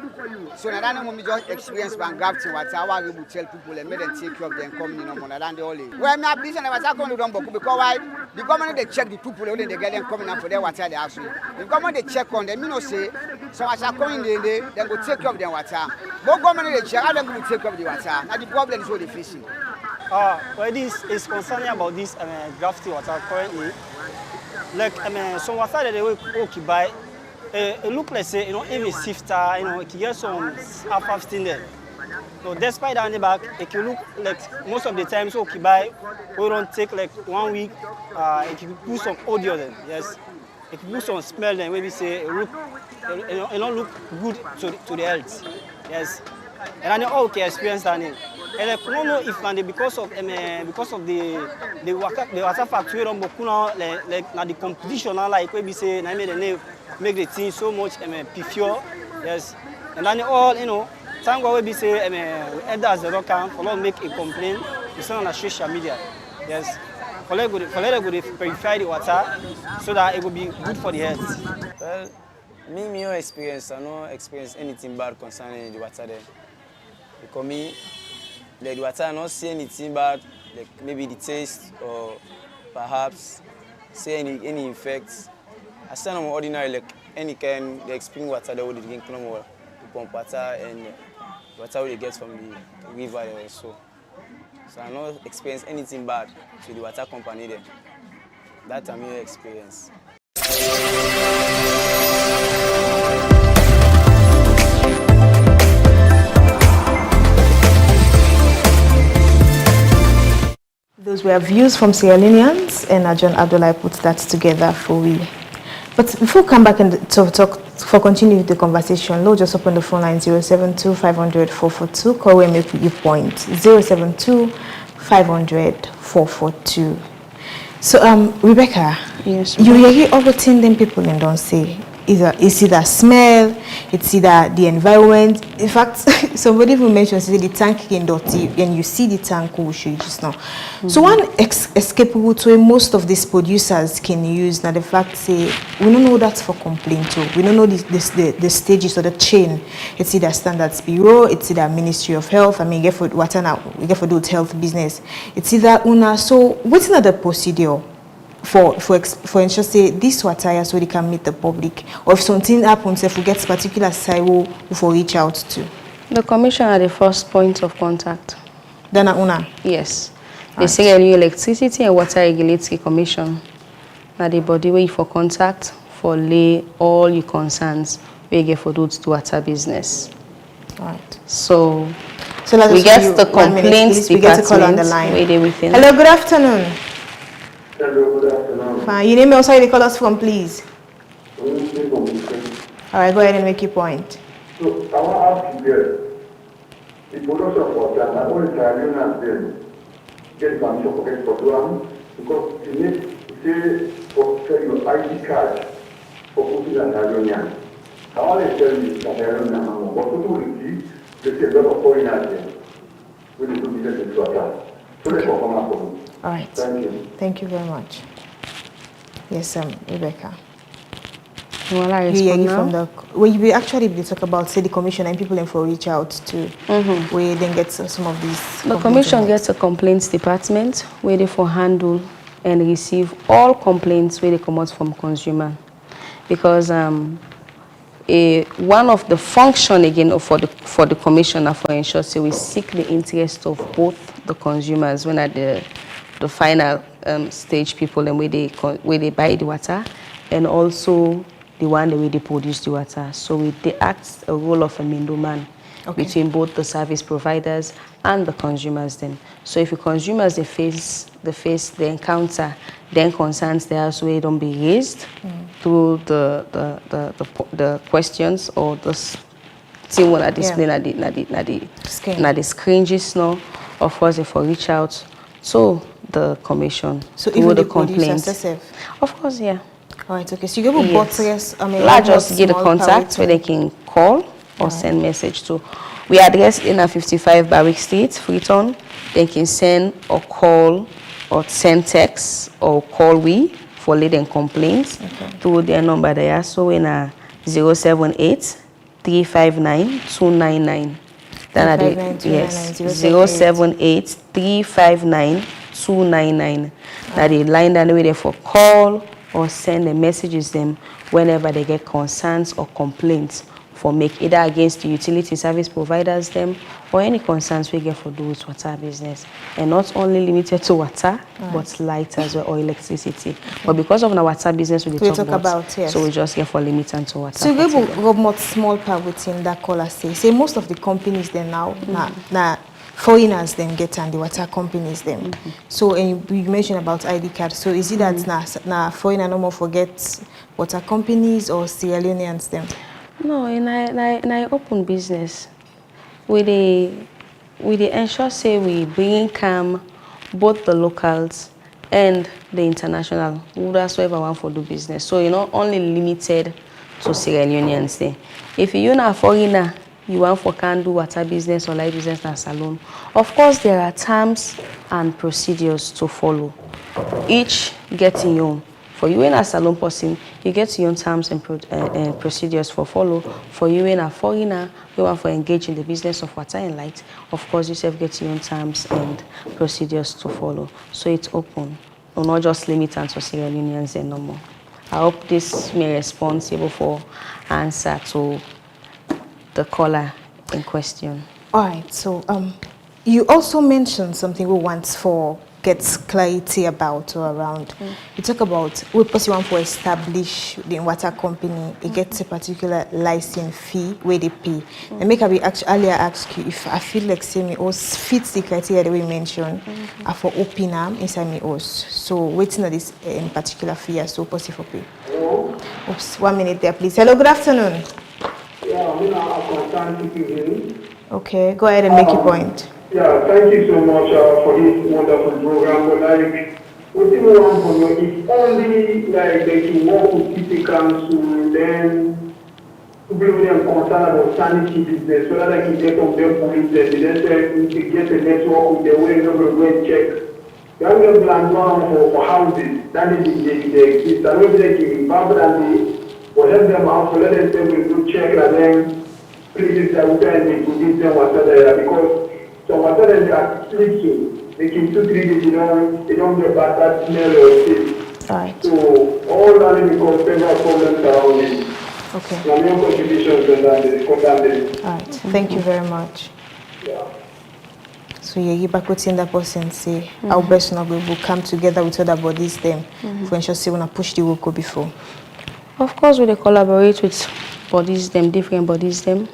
So now that moment just experience by grafting water, I will tell people and make them take care of them coming in on than the only. Well, me business the water come don't book because why? The government they check the people when they get them coming out for their water they actually. The government they check on them, you know say so as I come in there, they go take care of their water. But government they check how they go take care of the water. Now the problem is what they facing. Well, this is concerning about this gravity water currently. Like some water that they will buy, it look like say even sifter, it can get some half thing there. So despite that on the back, it can look like most of the time so buy we don't take like 1 week. It can put some audio then, yes. It can put some smell then maybe say it don't look good to the health, yes. And I all can experience that. And I don't know if because of the water factory don't like now the competition like we say na make the thing so much pure, yes. And then all thank God we say elders they don't come for make a complaint. We send on social media, yes. For let go purify the water so that it will be good for the health. Well, me experience, I don't experience anything bad concerning the water there. Because me, like the water, I don't see anything bad, like maybe the taste or perhaps say any effects. I stand on ordinary, like any kind they explain water they will drink no more. Pump water and water we get from the river also. So I not experience anything bad to the water company there. That time you experience. Those were views from Sierra Leoneans, and John Abdullah put that together for we. But before we come back and continue the conversation, let's just open the phone line 072-500-442. Call and make your point 072-500-442. So Rebecca, yes, you hear everything them people and don't say. It's either smell, it's either the environment. In fact, somebody even mentioned the tank in dirty, and you see the tank will show you just now. So one escape route where most of these producers can use now the fact say we don't know that's for complaint too. We don't know the stages or the chain. It's either Standards Bureau, it's either Ministry of Health. I mean, get for what now we get for do health business. It's either una. So what's another procedure for ensure say this water so they can meet the public, or if something happens if we get particular side we for reach out to the commission are the first point of contact. Then una yes, the Sierra Leone Electricity and Water Regulatory Commission are the body where you for contact for lay all your concerns we get for those to water business. Right. So let's we get the complaints we get a call on the line. Hello, good afternoon. Hello, good afternoon. Fine. Your name and also you call us from, please. All right, go ahead and make your point. So, I want to ask you this. The production of water, not only Italian and then get permission for export one, because you need to say for your ID card for putting an Italian. I want to tell you that Italian, but to do with there's a lot of foreigners there. We need to be there to water. So let's go from our. All right. Thank you. Thank you very much. Yes, Rebecca. Well, I you from the we actually talk about say the commission and people in for reach out to where then get some of these. The commission gets a complaints department where they for handle and receive all complaints where they come out from consumer, because one of the function again for the commissioner for ensure say we seek the interest of both the consumers when at the final stage people and where they buy the water, and also the one the way they produce the water. So they act a role of a middleman between both the service providers and the consumers then. So if the consumers they encounter then concerns they also don't be raised through the questions or the thing when I display na the screenges now, of course if we reach out to the commission so through even the the complaint. Of course, yeah. All right, okay. So you give both yes. I mean, just get the contact where they can call or send message to. We address in a 55 Barrick Street, Freetown. They can send or call or send text or call we for leading complaints through their number there. So in a 078-359-299. Then yes, 078-359-299. Now they line down the way there for call or send the messages them whenever they get concerns or complaints for make either against the utility service providers them or any concerns we get for those water business, and not only limited to water but light as well or electricity. But because of our water business we talk about yes. So we just get for limited to water. So you go more small part within that caller say most of the companies then now foreigners then get and the water companies them. So and you mentioned about ID card. So is it that now foreigner no more forget water companies or Sierra Leoneans them? No, in I open business, we ensure say we bring calm both the locals and the international. That's why want for do business. So you're not only limited to Sierra Leoneans there. If you're not a foreigner, you want for can do water business or light business in a salon. Of course, there are terms and procedures to follow. Each getting your own. For you in a salon person, you get your own terms and procedures for follow. For you in a foreigner, you want to engage in the business of water and light. Of course, you self get your own terms and procedures to follow. So it's open. We're not just limited to Sierra Leoneans and no more. I hope this may responsible for answer to the caller in question. All right, so you also mentioned something we want for get clarity about or around. You talk about we possibly want to establish the water company, it gets a particular license fee where they pay. And make I earlier ask you if I feel like say me us fits the criteria that we mentioned for open arm inside me us. So waiting on this in particular fee as so possible for pay. Oops, 1 minute there, please. Hello, good afternoon. Yeah, I'm concerned to Okay, go ahead and make your point. Yeah, thank you so much for this wonderful program. But like, what you want from you, if only like they can work with city council, then people with them concerned about sanity business, so that I can get on them police, and then say we can get a network with the way number go and check. You have to plan for houses, that is they exist. I don't think in Babylon, but help them out, so let them say we do check and then places that we can make to give them whatever, because so whatever they are sleeping, they can 2-3 days, they don't get bad smell or taste. Right. So all that because several problems around it. Okay. So your contributions on that. All right. Thank you very much. Yeah. So you back within that person say our best not will come together with other bodies them for ensure say wanna push the work before. Of course, we collaborate with bodies them, different bodies them.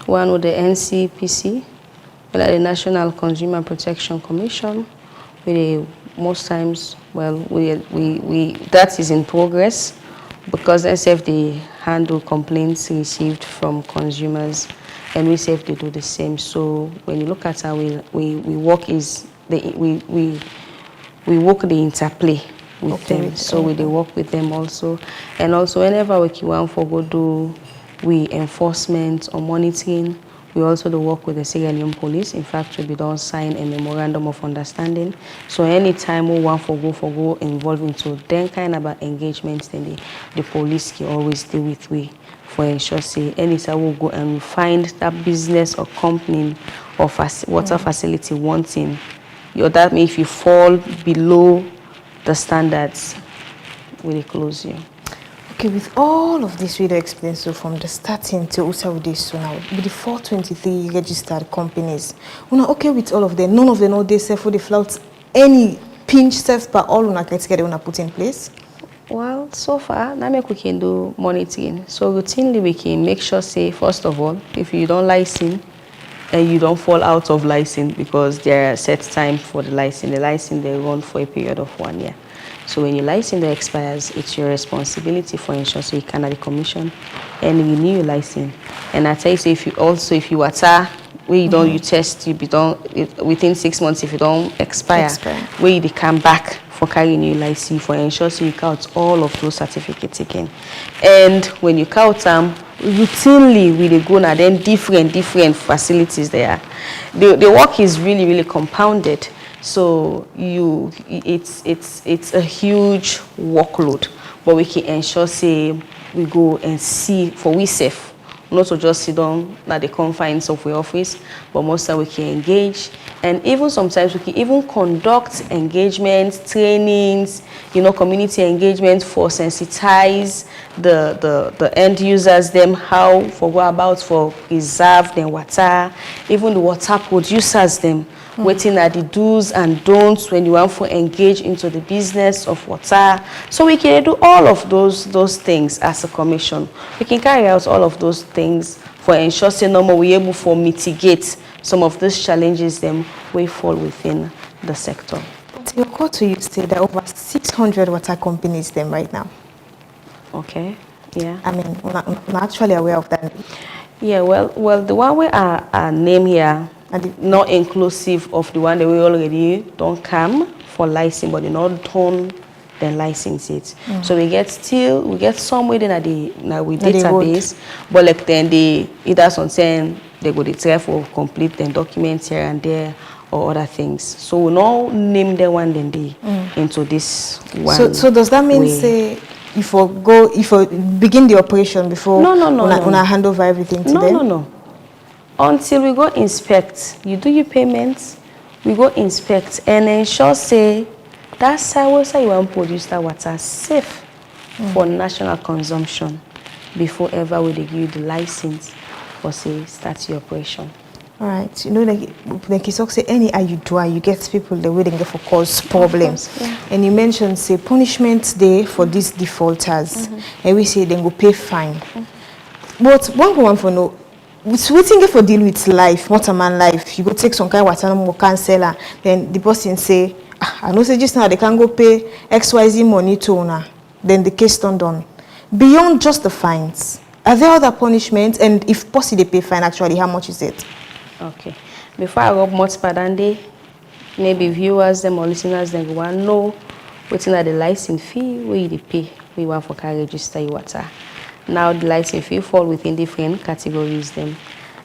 One with the NCPC, like the National Consumer Protection Commission. Most times, well, we that is in progress because SF they handle complaints received from consumers, and we say they do the same. So when you look at how we work we work the interplay with them. So we work with them also, and also whenever we want for go do enforcement or monitoring. We also do work with the Sierra Leone police. In fact, we don't sign a memorandum of understanding. So anytime we want for go involved into then kind of engagements, then the police can always deal with we for ensure say anytime we go and we find that business or company or water facility wanting, that means if you fall below the standards, we close you. Okay, with all of this we explained, so from the starting to also with this, so now with the 423 registered companies, we're not okay with all of them. None of them know they say for the flout any pinch self per all una criteria they put in place. Well, so far, now we can do monitoring. So routinely we can make sure say first of all, if you don't license and you don't fall out of license because there are set time for the license they run for a period of 1 year. So when your license expires, it's your responsibility for ensuring so you can have the commission and renew your license. And I tell you, so if you water where you don't you test you be done within 6 months if you don't expire. Where you come back for carrying your license for ensure so you count all of those certificates again. And when you count them, routinely we dey go now then different facilities there. The work is really compounded. So it's a huge workload, but we can ensure say we go and see for we safe, not to just sit down at the confines of the office, but most time we can engage, and even sometimes we can even conduct engagements, trainings, community engagement for sensitize the end users them how for go about for preserve the water, even the water producers them. Waiting at the do's and don'ts when you want to engage into the business of water. So we can do all of those things as a commission. We can carry out all of those things for ensure say no more we able to mitigate some of these challenges them we fall within the sector. Your call to you say there are over 600 water companies them right now. Okay. Yeah. I mean, we're actually aware of that. Yeah. Well, the one we are named here. And not inclusive of the one that we already don't come for license, but they not done then license it. So we get some within the database, but like then they either something they go to try for complete then documents here and there or other things. So we now name the one then they into this one. So does that mean say if you begin the operation before no. hand over everything to them? No. Until we go inspect, you do your payments, we go inspect and ensure say that side you want to produce that water safe for national consumption before ever we dey give you the license for say start your operation. All right, you know, like you say, any you do, you get people the way they get for cause problems. Course, yeah. And you mentioned say punishment day for these defaulters, and we say they go pay fine. But one for no, it's waiting for deal with life, what a man life. You go take some kind of water more cancel, then the person say, I know say just now they can go pay XYZ money to owner. Then the case done. Beyond just the fines, are there other punishments? And if possible, they pay fine actually, how much is it? Okay. Before I go much further, maybe viewers them or listeners them want to know what's in the license fee where they pay. We want for car register your water. Now the license fee fall within different categories them.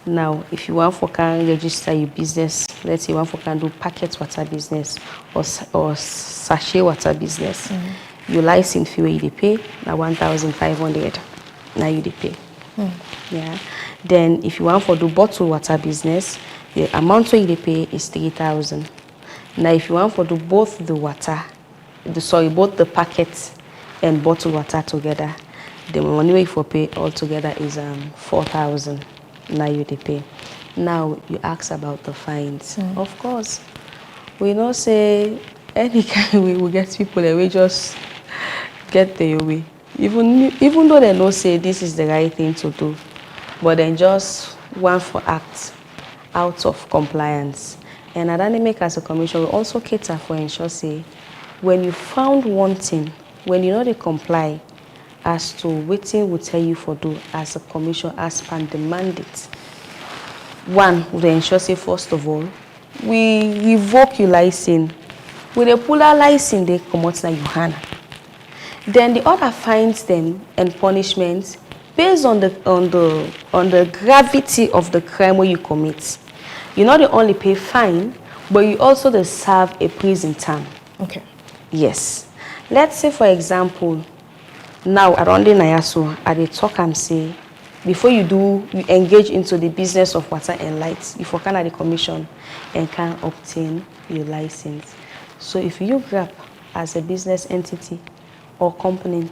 Now if you want for can register your business, let's say you want for can do packet water business or sachet water business, your license fee where you pay now 1,500. Now you pay. Yeah. Then if you want for do bottled water business, the amount where you pay is 3,000. Now if you want for do both the water, both the packet and bottled water together, the money way for pay altogether is 4,000. Now you pay. Now you ask about the fines. Of course, we don't say any kind we will get people that we just get their way. Even though they know say this is the right thing to do, but then just want for act out of compliance. And at Animake as a commission, we also cater for ensure say when you found one thing, when you know they comply as to waiting will tell you for do as a commission as per the mandate. One, we ensure say first of all, we revoke your license. With a pull our license, they come out na your hand. Then the other fines them and punishments based on the gravity of the crime where you commit. You not only pay fine, but you also serve a prison term. Okay. Yes. Let's say for example, now around the Nayaso, at the talk and say, before you engage into the business of water and lights, you for the commission and can obtain your license. So if you grab as a business entity or company,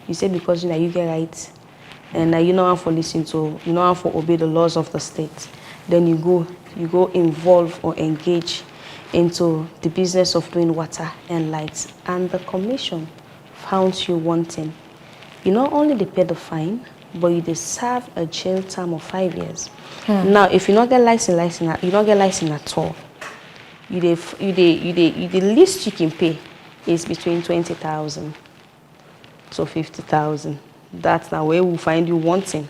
you say because you get rights and you know how to listen to, you know how to obey the laws of the state, then you go involve or engage into the business of doing water and lights, and the commission found you wanting. You not only they pay the fine, but you serve a jail term of 5 years. Now, if you not get license, you don't get license at all. The least you can pay is between 20,000 to 50,000. That's now where we find you wanting.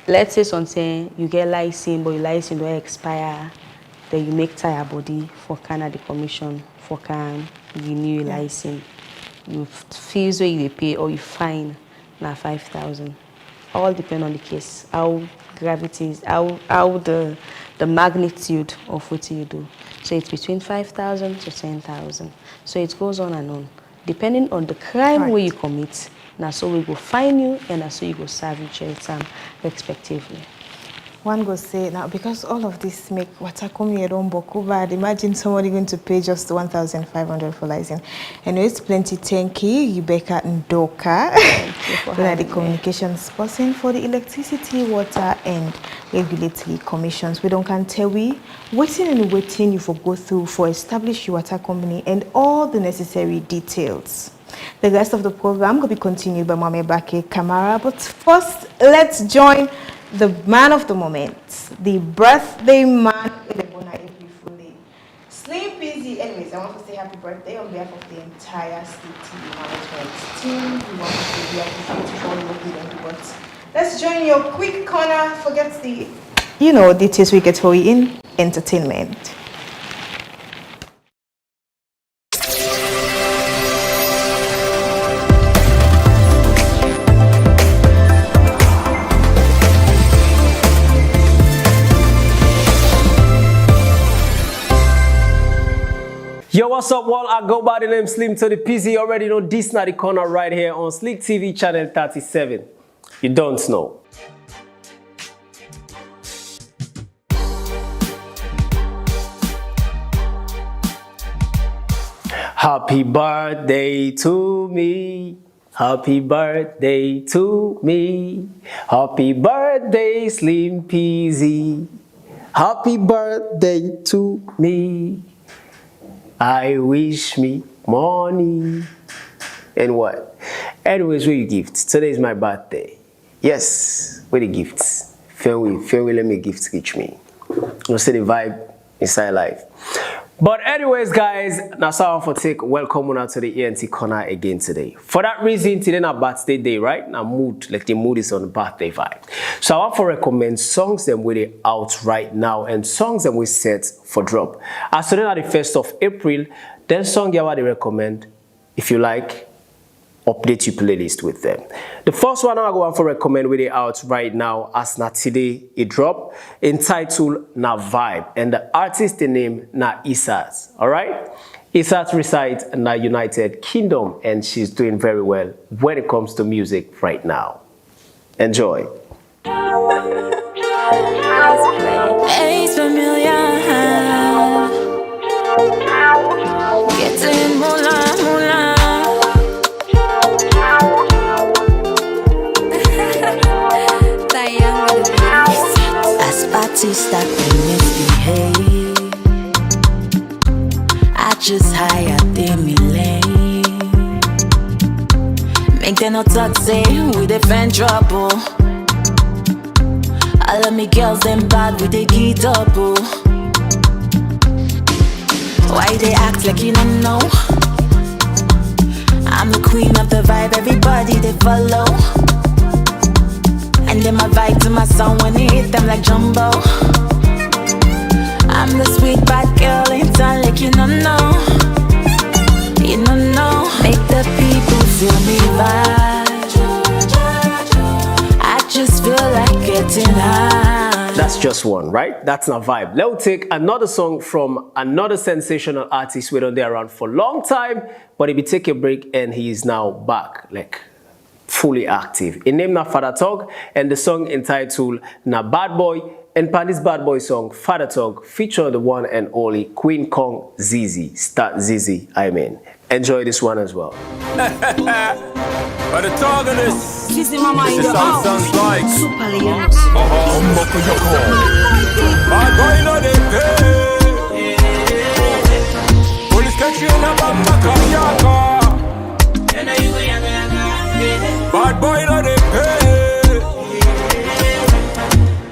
Let's say something you get license, but your license don't expire. Then you make tire body for Canada Commission for can renew your license. You fees where you pay or you fine now 5,000. All depend on the case, how gravity is, how the magnitude of what you do. So it's between 5,000 to 10,000. So it goes on and on. Depending on the crime where you commit, now so we go fine you and now so you go serve your jail term respectively. One goes say now because all of this make Watakomi Edomboku bad. Imagine somebody going to pay just 1,500 for license. And it's plenty. Thank you, Rebecca Ndoka, who are the communications person for the Electricity, Water and Regulatory Commissions. We don't can tell we waiting you for go through for establish your water company and all the necessary details. The rest of the program will be continued by Mame Bake Kamara. But first, let's join the man of the moment, the birthday man, Slim Peasy. Anyways, I want to say happy birthday on behalf of the entire Sleep TV management team. We want to say we appreciate all your good. But let's join your quick corner. Forget the, details we get for you in entertainment. Yo, what's up, world? I go by the name Slim to the PZ. You already know this not the corner right here on Sleek TV channel 37. You don't know. Happy birthday to me. Happy birthday to me. Happy birthday, Slim Peasy. Happy birthday to me. I wish me money. And what? Anyways, where you gifts? Today is my birthday. Yes, where the gifts? Fairway, let me gifts reach me. You see the vibe inside life. But anyways, guys, that's all for take. Welcome on out to the ENT corner again today. For that reason, today na birthday day, right? Now mood, like the mood is on the birthday vibe. So I want to recommend songs that we're out right now and songs that we set for drop. As today at the 1st of April, then song I want to recommend, if you like, update your playlist with them. The first one I go for recommend with it out right now as na today it drop entitled Na Vibe, and the artist name na Isat. Alright? Isat resides in the United Kingdom and she's doing very well when it comes to music right now. Enjoy. It's familiar. Getting moolah, moolah. As parties start to misbehave, I just hire them lane. Make them not talk, say we defend trouble. All of me girls them bad with the get up. Why they act like you don't know? I'm the queen of the vibe, everybody they follow. And then my vibe to my song when it hit them like jumbo. I'm the sweet bad girl in town like you don't know. You don't know. Make the people feel me vibe. I just feel like getting high. That's just one, right? That's Na Vibe. Let's take another song from another sensational artist we've been there around for a long time, but he take a break and he is now back, like fully active. He named na Father Talk, and the song entitled Na Bad Boy, and pan this Bad Boy song, Father Talk, feature the one and only Queen Kong Zizi. Start Zizi, I mean. Enjoy this one as well. Father Talk of this. This is Mama in the house. Sounds like Super Leon. Bad boy no they pay. Police catch you in a bamba. Bad boy no they pay.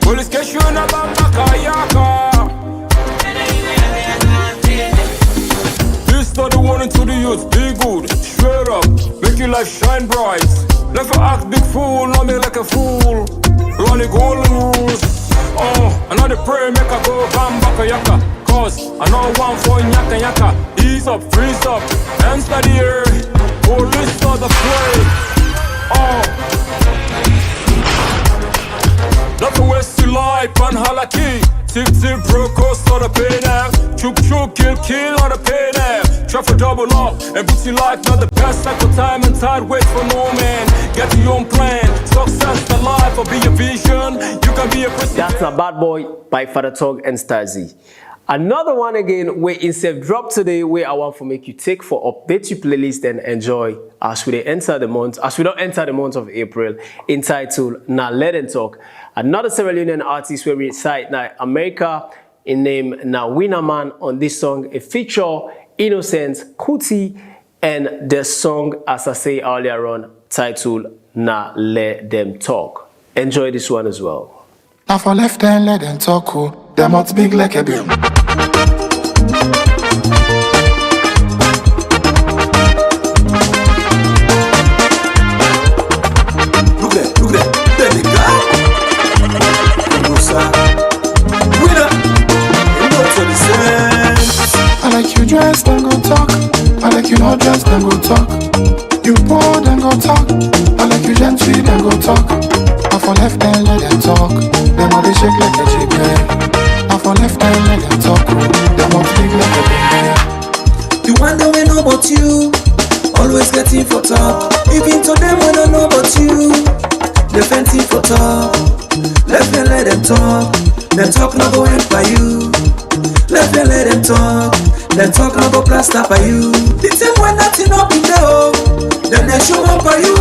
Police catch you in a bamba kayaka. This not the warning to the youth. Be good, straight up, make your life shine bright. Never act big fool, not me like a fool. Run the golden rules. Oh, another prayer make a go bamba kayaka. Cause I know one for nyaka nyaka. Ease up, freeze up, hands to the air. Police start the play. Oh, not to waste your life on halaki. Tip tip bro, coast on the pay now. Chuk chuk kill on the pay now. Try for double up and put your life not the best. Like for time and tide, wait for no man. Get your own plan. Success the life or be a vision. You can be a president. That's Na Bad Boy by Father Talk and Starzy. Another one again where instead drop today where I want to make you take for update your playlist and enjoy as we don't enter the month of April, entitled Na Let Them Talk. Another Sierra Leonean artist where we reside now America in name Na Winner Man on this song, a feature Innocent Kuti, and the song as I say earlier on titled Na Let Them Talk. Enjoy this one as well. Now for left hand let them talk, oh, them out big like a bill. Look there they go. Musa, winner, you know to the sense. I like you dress, then go talk. I like you not dress, then go talk. You poor, then go talk. I like you gentry, then go talk. Now for left hand let them talk. Them all they shake like a jig. Now for left hand let them talk. Them all big like a big. You wonder we know about you. Always getting for talk. Even to them we don't know about you. They fancy for talk. Let me let them talk. Them talk not go end by you. Let me let them talk. Then talk no go plaster for you. The same when nothing up in there, oh. Then they show up for you.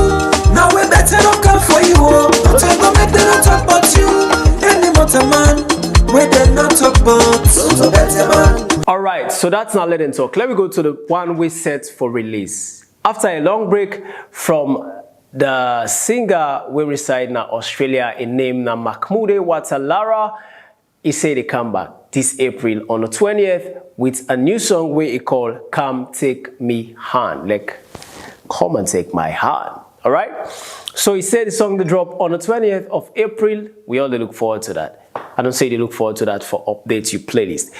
Now we better not come for you, oh. Not time go make them not talk about you. Any motor man, where they not talk about. So better man. All right, so that's not letting talk. Let me go to the one we set for release. After a long break from the singer we reside in Australia in name na Mahmoode Watalara, he said they come back this April on the 20th with a new song where he called Come Take Me Hand. Like, come and take my hand. All right? So he said the song to drop on the 20th of April. We all look forward to that. I don't say they look forward to that for updates your playlist.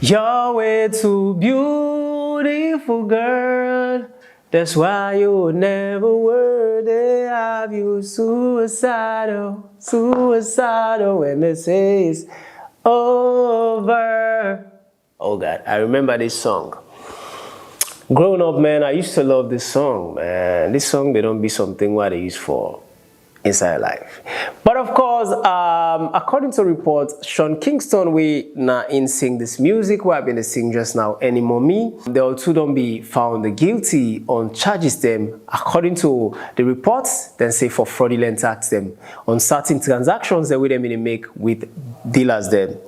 You're way too beautiful, girl. That's why you never worthy of you. Suicidal, suicidal when they say it's over. Oh God, I remember this song. Growing up, man, I used to love this song, man. This song, they don't be something what they use for inside life. But of course, according to reports, Sean Kingston we na in sing this music we have been sing just now anymore me. They also don't be found guilty on charges them according to the reports. Then say for fraudulent tax them on certain transactions that we them make with dealers them,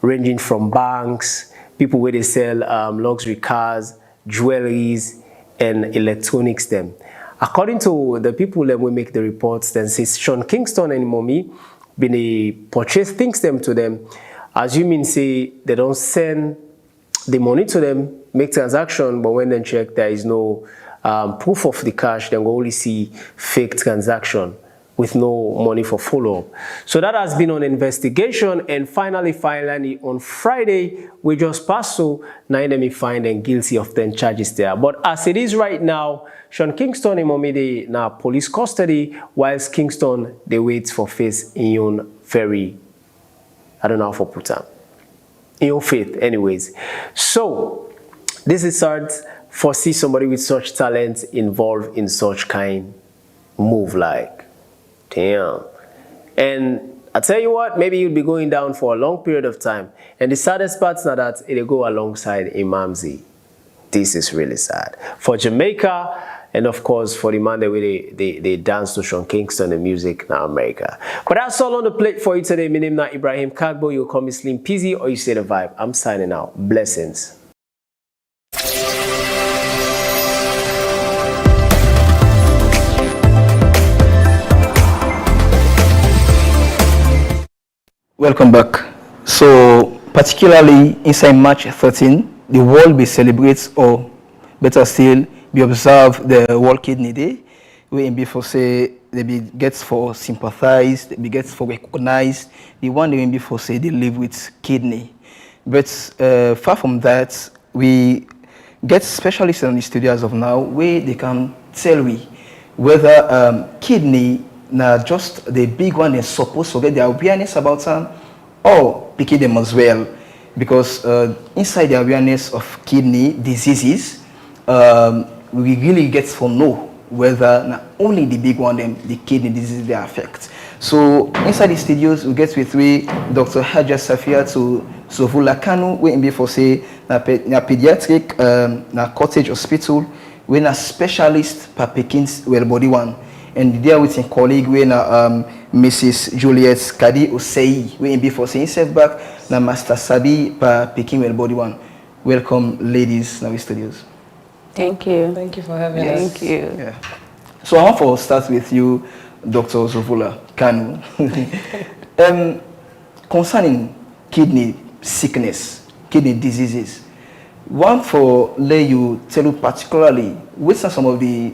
ranging from banks, people where they sell luxury cars, jewelries, and electronics them. According to the people that will make the reports, then says Sean Kingston and Mommy been a purchase things them to them, assuming say they don't send the money to them, make transaction, but when they check there is no proof of the cash, then we only see fake transaction with no money for follow-up. So that has been on investigation, and finally on Friday, we just passed so now them find them guilty of 10 charges there. But as it is right now, Sean Kingston and Mommy now police custody, whilst Kingston they wait for face in your very, I don't know how to put that, in your faith anyways. So this is hard for see somebody with such talent involved in such kind move, like damn. And I tell you what, maybe you'll be going down for a long period of time. And the saddest part is that it'll go alongside Imamzi. This is really sad for Jamaica, and of course for the man that they dance to Sean Kingston and music in America. But that's all on the plate for you today. My name is Ibrahim Kagbo. You call me Slim Peasy or you say the vibe. I'm signing out. Blessings. Welcome back. So, particularly inside March 13, the world will celebrate, or better still, we observe the World Kidney Day, where before say they be gets for sympathize, they be gets for recognize, the one they before say they live with kidney. But far from that, we get specialists in the studio as of now, where they can tell we whether kidney now just the big one they're supposed to get their awareness about them, or picking them as well, because inside the awareness of kidney diseases, we really get to know whether not only the big one them the kidney disease they affect. So inside the studios we get with Dr. Haja Safia to Zovula Kanu, we in before say na pediatric na Cottage Hospital, we na specialist per Pekins well body one. And there with a colleague we na Mrs. Juliet Kadi Osei, we in before saying self back na Master Sabi per Peking well body one. Welcome ladies now in studios. Thank you. Thank you for having us. Thank you. Yeah. So I want to start with you, Dr. Zovula Kanu. Concerning kidney sickness, kidney diseases, one for lay you tell you particularly which are some of the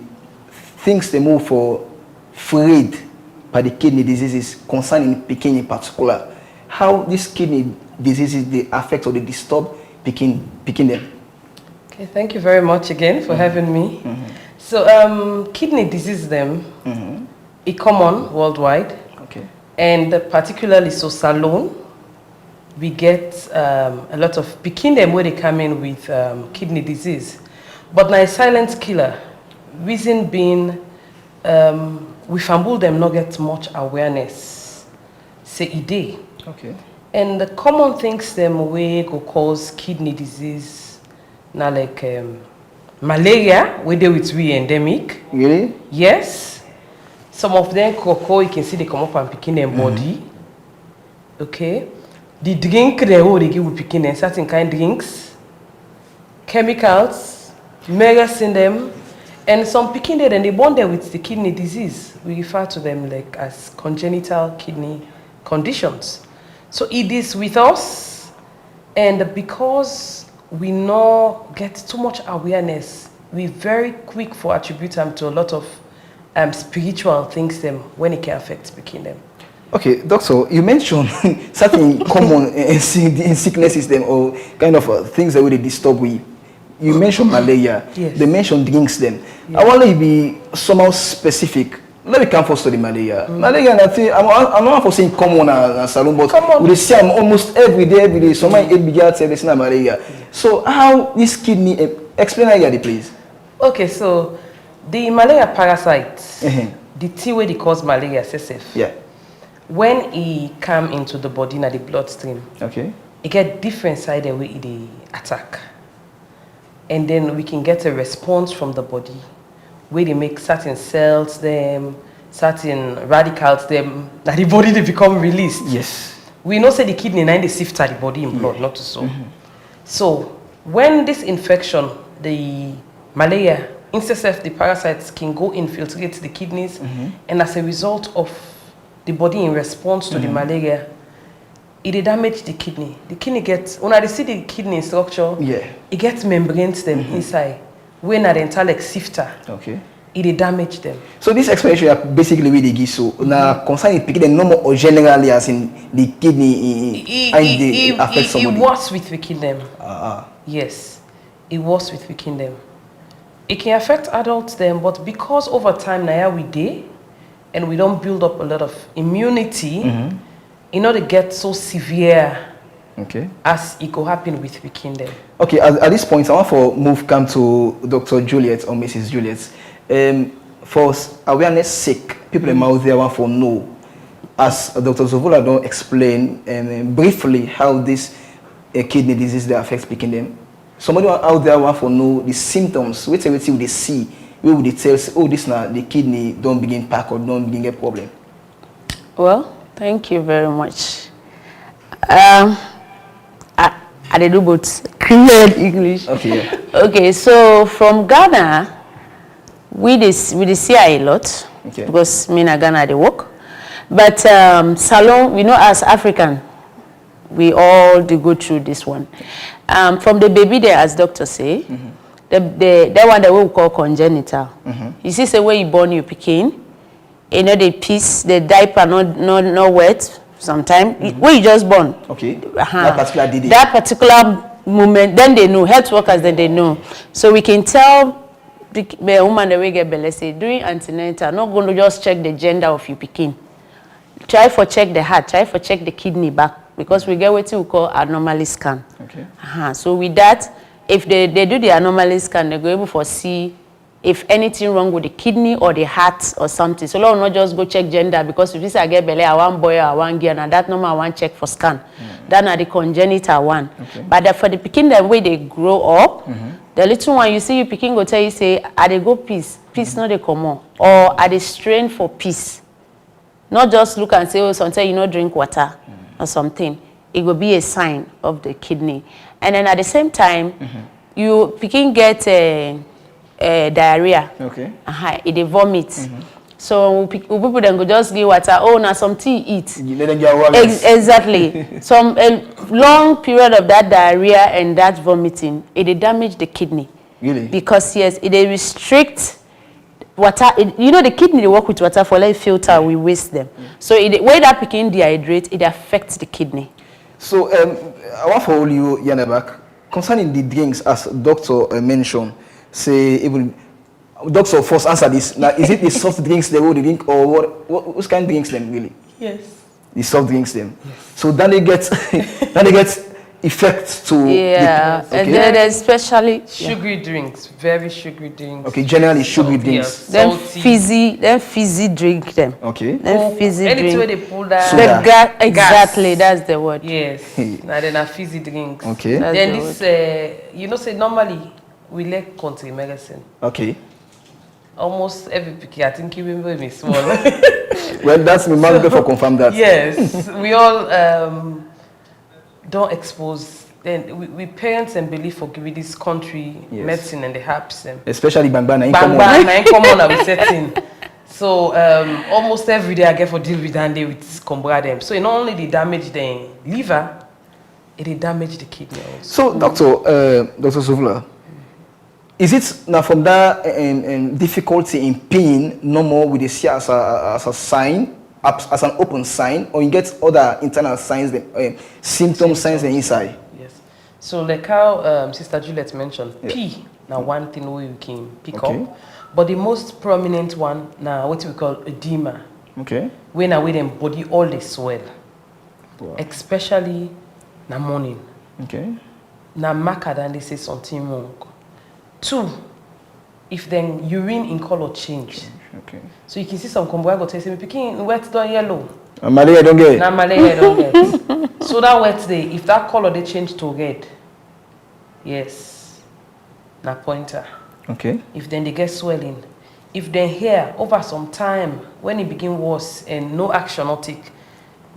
things they move for freed by the kidney diseases concerning Peking in particular. How these kidney diseases they affect or they disturb Peking them. Okay, thank you very much again for having me. So kidney disease them is common worldwide. Okay. And particularly so Salone, we get a lot of Peking them where they come in with kidney disease. But now a silent killer, reason being we fumble them not get much awareness. Say a day. Okay. And the common things them way go cause kidney disease. Now like malaria, we deal with we endemic. Really? Yes. Some of them cocoa, you can see they come up and picking their body. Okay. The drink they give with picking them certain kind of drinks, chemicals, medicine them, and some picking there, then they born there with the kidney disease. We refer to them like as congenital kidney conditions. So it is with us, and because we not get too much awareness, we very quick for attribute them to a lot of spiritual things them when it can affect speaking them. Okay, doctor, you mentioned certain common sicknesses them or kind of things that really disturb we. You mentioned malaria. Yes. They mentioned drinks them. I want to be somehow specific. Let me come first to the malaria. Malaria, I'm not for saying common and salon, but we see almost every day. Someone eat big say this is malaria. So how this kidney? Explain again, please. Okay, so the malaria parasites, the T way they cause malaria, CSF. Yeah. When it come into the body, na the bloodstream, okay, it get different side the way it attack, and then we can get a response from the body, where they make certain cells them, certain radicals them, that the body they become released. Yes. We know say the kidney now they sift the body in blood, not so. So when this infection, the malaria, instead the parasites can go infiltrate the kidneys, and as a result of the body in response to the malaria, it damage the kidney. The kidney gets, when I see the kidney structure, it gets membranes them inside. When I enter like sifter, it damage them. So this explanation are basically what they give. So now concerning picking the normal or generally as in the kidney, it affects somebody. It works with picking them. Yes, it works with picking them. It can affect adults them, but because over time now we day, and we don't build up a lot of immunity, in order to get so severe as it could happen with picking them. Okay, at this point, I want to come to Dr. Juliet or Mrs. Juliet. For awareness sake, people out there want to know, as Dr. Zovola don't explain briefly how this kidney disease that affects picking them. Somebody out there want to know the symptoms, what they see. We would tell, oh, this now the kidney don't begin pack or don't begin get problem. Well, thank you very much. I do both Creole English. Okay. Yeah. Okay, so from Ghana, we see a lot because me in Ghana they work, but salon, we know as African, we all do go through this one. From the baby there, as doctor say. That one that we call congenital. You see, say where you born you picking, you know the piece, the diaper not wet sometimes. Where you just born. Okay. That particular moment, then they know. Health workers then they know. So we can tell the woman that we get belly say during antenatal, not going to just check the gender of your picking. Try for check the heart. Try for check the kidney back because we get what we call anomaly scan. Okay. So with that. If they do the anomaly scan, they go able to see if anything wrong with the kidney or the heart or something. So long not just go check gender because if this I get belly, I want boy or I want girl, and that number I want check for scan. That are the congenital one. But for the picking the way they grow up, the little one you see you picking go tell you say, are they go peace not they come on, or are they strain for peace? Not just look and say, oh, sometimes you know drink water or something. It will be a sign of the kidney. And then at the same time, you picking get diarrhea. Okay. It vomit. So people then go just give water. Oh, now some tea eat. Exactly. Some long period of that diarrhea and that vomiting, it damage the kidney. Really? Because yes, it restrict water. You know the kidney they work with water for like filter. We waste them. So when that picking dehydrate, it affects the kidney. So I want to follow you, Yanabak, concerning the drinks, as doctor mentioned. Say even doctor first answer this. Now, is it the soft drinks they will drink, or what kind of drinks them really? Yes. The soft drinks them. Yes. So then they get effect to yeah, the, okay. and then especially sugary drinks, very sugary drinks. Okay, generally sugary drinks. Then fizzy drink them. Okay. Then fizzy Anything drink. where they pull that Exactly, that's the word. Yes. Now then a fizzy drinks. Okay. That's Then the this you know say normally we like country medicine. Okay. Almost every picky, I think even when we small. Well, that's my mom for confirm that. Yes, we all don't expose. Then we parents and believe for giving this country medicine and the herbs them. Especially bang bang in common are we setting. So almost every day I get for deal with and they with combra them. So not only they damage the liver, it damage the kidney also. So Dr. Suvla, is it now from that difficulty in pain no more with the see as a sign, as an open sign, or you get other internal signs, symptoms, signs inside? Yes. So like how Sister Juliet mentioned, P now one thing we can pick up, but the most prominent one now what we call edema. Okay. When I with them body all they swell, especially na morning. Okay. Na marker than they say something wrong. 2, if then urine in color change. Okay. So you can see some combo I go tell me picking wet done yellow. Malaria don't get. Na malaria don't get. So that wet day, if that color they change to red, yes, na pointer. Okay. If then they get swelling, if then hair over some time when it begin worse and no action not take,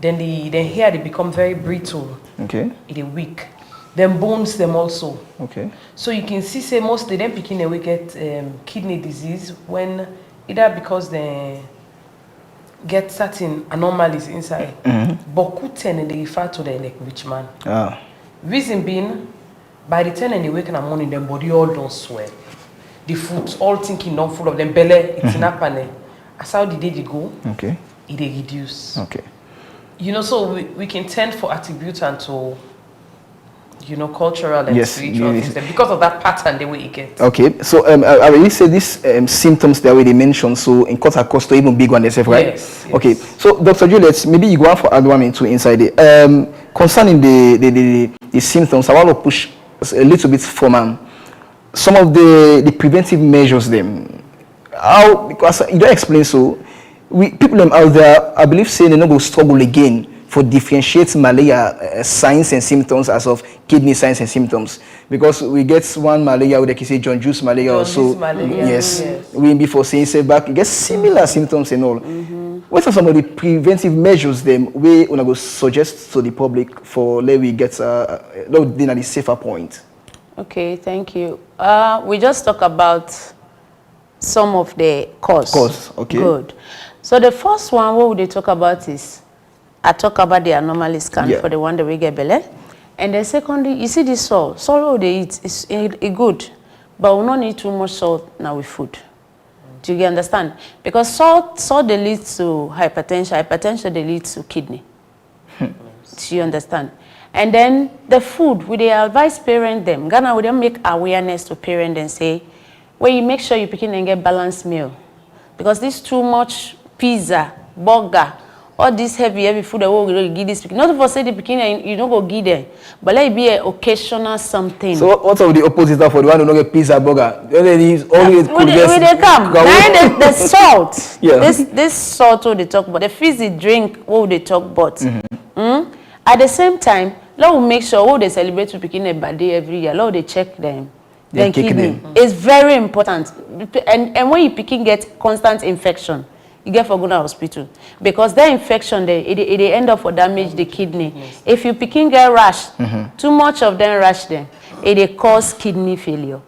then the hair they become very brittle. Okay. It is weak. Then bones them also. Okay. So you can see say most of them picking away get kidney disease when either because they get certain anomalies inside. But Kuten and they refer to them like rich man. Reason being, by the time and they wake in the morning, their body all don't swell. The foot all thinking not full of them belly, it's in a as how the day they go, okay, it they reduce. Okay. You know, so we can tend for attribution to cultural and spiritual things because of that pattern the way it gets. Okay, so I already said these symptoms that they mentioned, so in cut across to even big one themselves, right? Yes. Okay, so Dr. Juliet, maybe you go on for add one into inside it. Concerning the symptoms, I want to push a little bit for some of the preventive measures them. How, because you don't explain so, people them out there, I believe saying they not go struggle again for differentiate malaria signs and symptoms as of kidney signs and symptoms, because we get one malaria they can say John Juice malaria also. Yes. We before saying say back you get similar symptoms and all. What are some of the preventive measures them we wanna go suggest to the public for let we get at the safer point? Okay, thank you. We just talk about some of the cause. Okay. Good. So the first one what we talk about is I talk about the anomaly scan for the one that we get belly. And the secondly, you see this salt. Salt they eat is good, but we don't need too much salt now with food. Do you understand? Because salt they lead to hypertension. Hypertension they lead to kidney. Do you understand? And then the food, we they advise parents them. Ghana we make awareness to parents and say, well, you make sure you pick and get balanced meal. Because this too much pizza, burger, all this heavy food that we give this pikin. Not for say the pikin you don't go give them, but let it be an occasional something. So what's of the opposite for the one who don't get pizza burger? Always when they come, now the salt. Yeah. This salt what they talk about, the fizzy drink what they talk about. At the same time, let we make sure what they celebrate to pikin a birthday every year. Let they check them. Then kidney. It's very important. And when you pikin get constant infection, you get for go to hospital because that infection they end up for damage the kidney. Yes. If you pikin get rash, too much of them rash them, it cause kidney failure.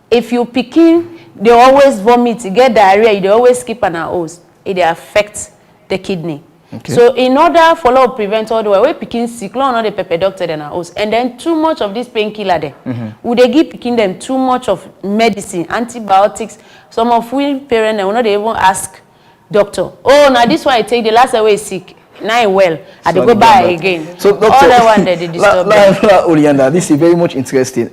If you pikin they always vomit, get diarrhea, they always skip an hours, it affects the kidney. Okay. So in order for to prevent all the way, we pikin sick, not the pepper doctor than our house, and then too much of this painkiller there. Would they give pikin them too much of medicine, antibiotics? Some of we parents they will not even ask doctor, oh now this one I take the last away sick. Now well, I go buy again. So doctor, all that one that they disturb. Olianda, this is very much interesting.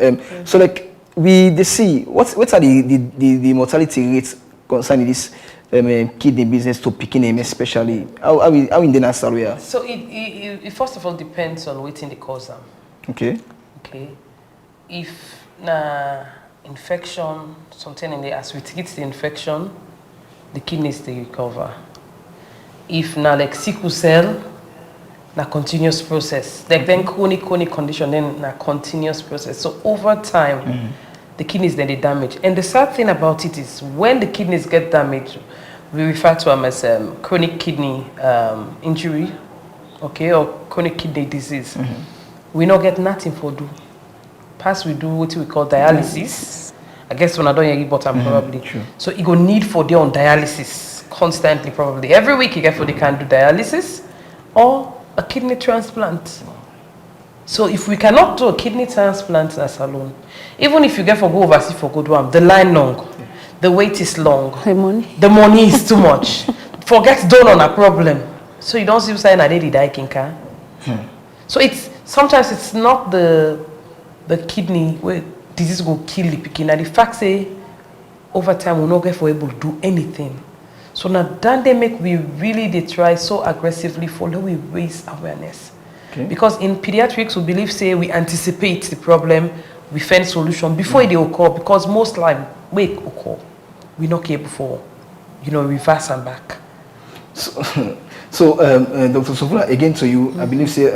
So like they see what are the mortality rates concerning this kidney business to picking especially how in the national area? So it first of all depends on waiting the cause. Okay. Okay. If na infection, something in the as we treat the infection, the kidneys they recover. If na like sickle cell, na continuous process. Like then chronic condition, then na continuous process. So over time, the kidneys then they damage. And the sad thing about it is when the kidneys get damaged, we refer to them as chronic kidney injury, okay, or chronic kidney disease. We not get nothing for do. Past we do what we call dialysis. I guess when I don't hear it, but I'm probably. True. So you go need for they on dialysis constantly, probably every week you get for they can do dialysis or a kidney transplant. So if we cannot do a kidney transplant as alone, even if you get for go overseas for good one, the line long, the wait is long, the money is too much. Forget done on a problem. So you don't see sign a lady die kinka. So it's sometimes it's not the kidney where disease go kill the pikin. And the fact say over time we're not get for able to do anything. So now then they make we really they try so aggressively for we raise awareness. Okay. Because in pediatrics we believe say we anticipate the problem, we find solution before they occur, because most time we occur, we not capable for reverse and back. So Dr. Sovula, again to you, I believe say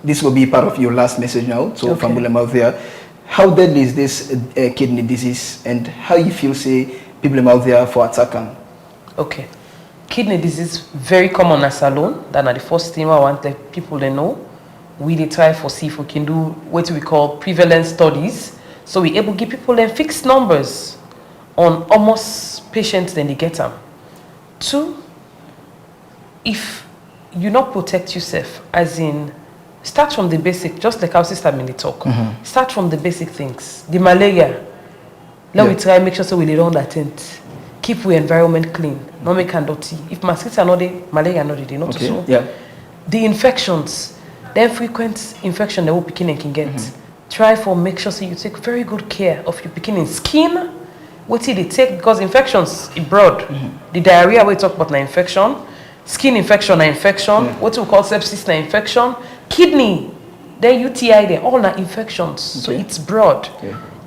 this will be part of your last message now to Fambulem out there. How deadly is this kidney disease, and how you feel say people out there for attacking? Okay. Kidney disease very common as alone. That's the first thing I want the people to know. We try for see if we can do what we call prevalence studies. So we able to give people fixed numbers on almost patients, then they get them. 2, if you not protect yourself, as in start from the basic, just like our sister Minnie talk. Start from the basic things. The malaria. Now we try make sure so we don't attend. Keep the environment clean. No make and dirty. If mosquitoes are not there, malaria are not there. Not so. Yeah. The infections, the frequent infection that we beginning can get. Try for make sure so you take very good care of your beginning skin. What did they take? Because infections is broad. The diarrhea we talk about na infection, skin infection na infection. What we call sepsis na infection, kidney, then UTI, they all na infections. So it's broad.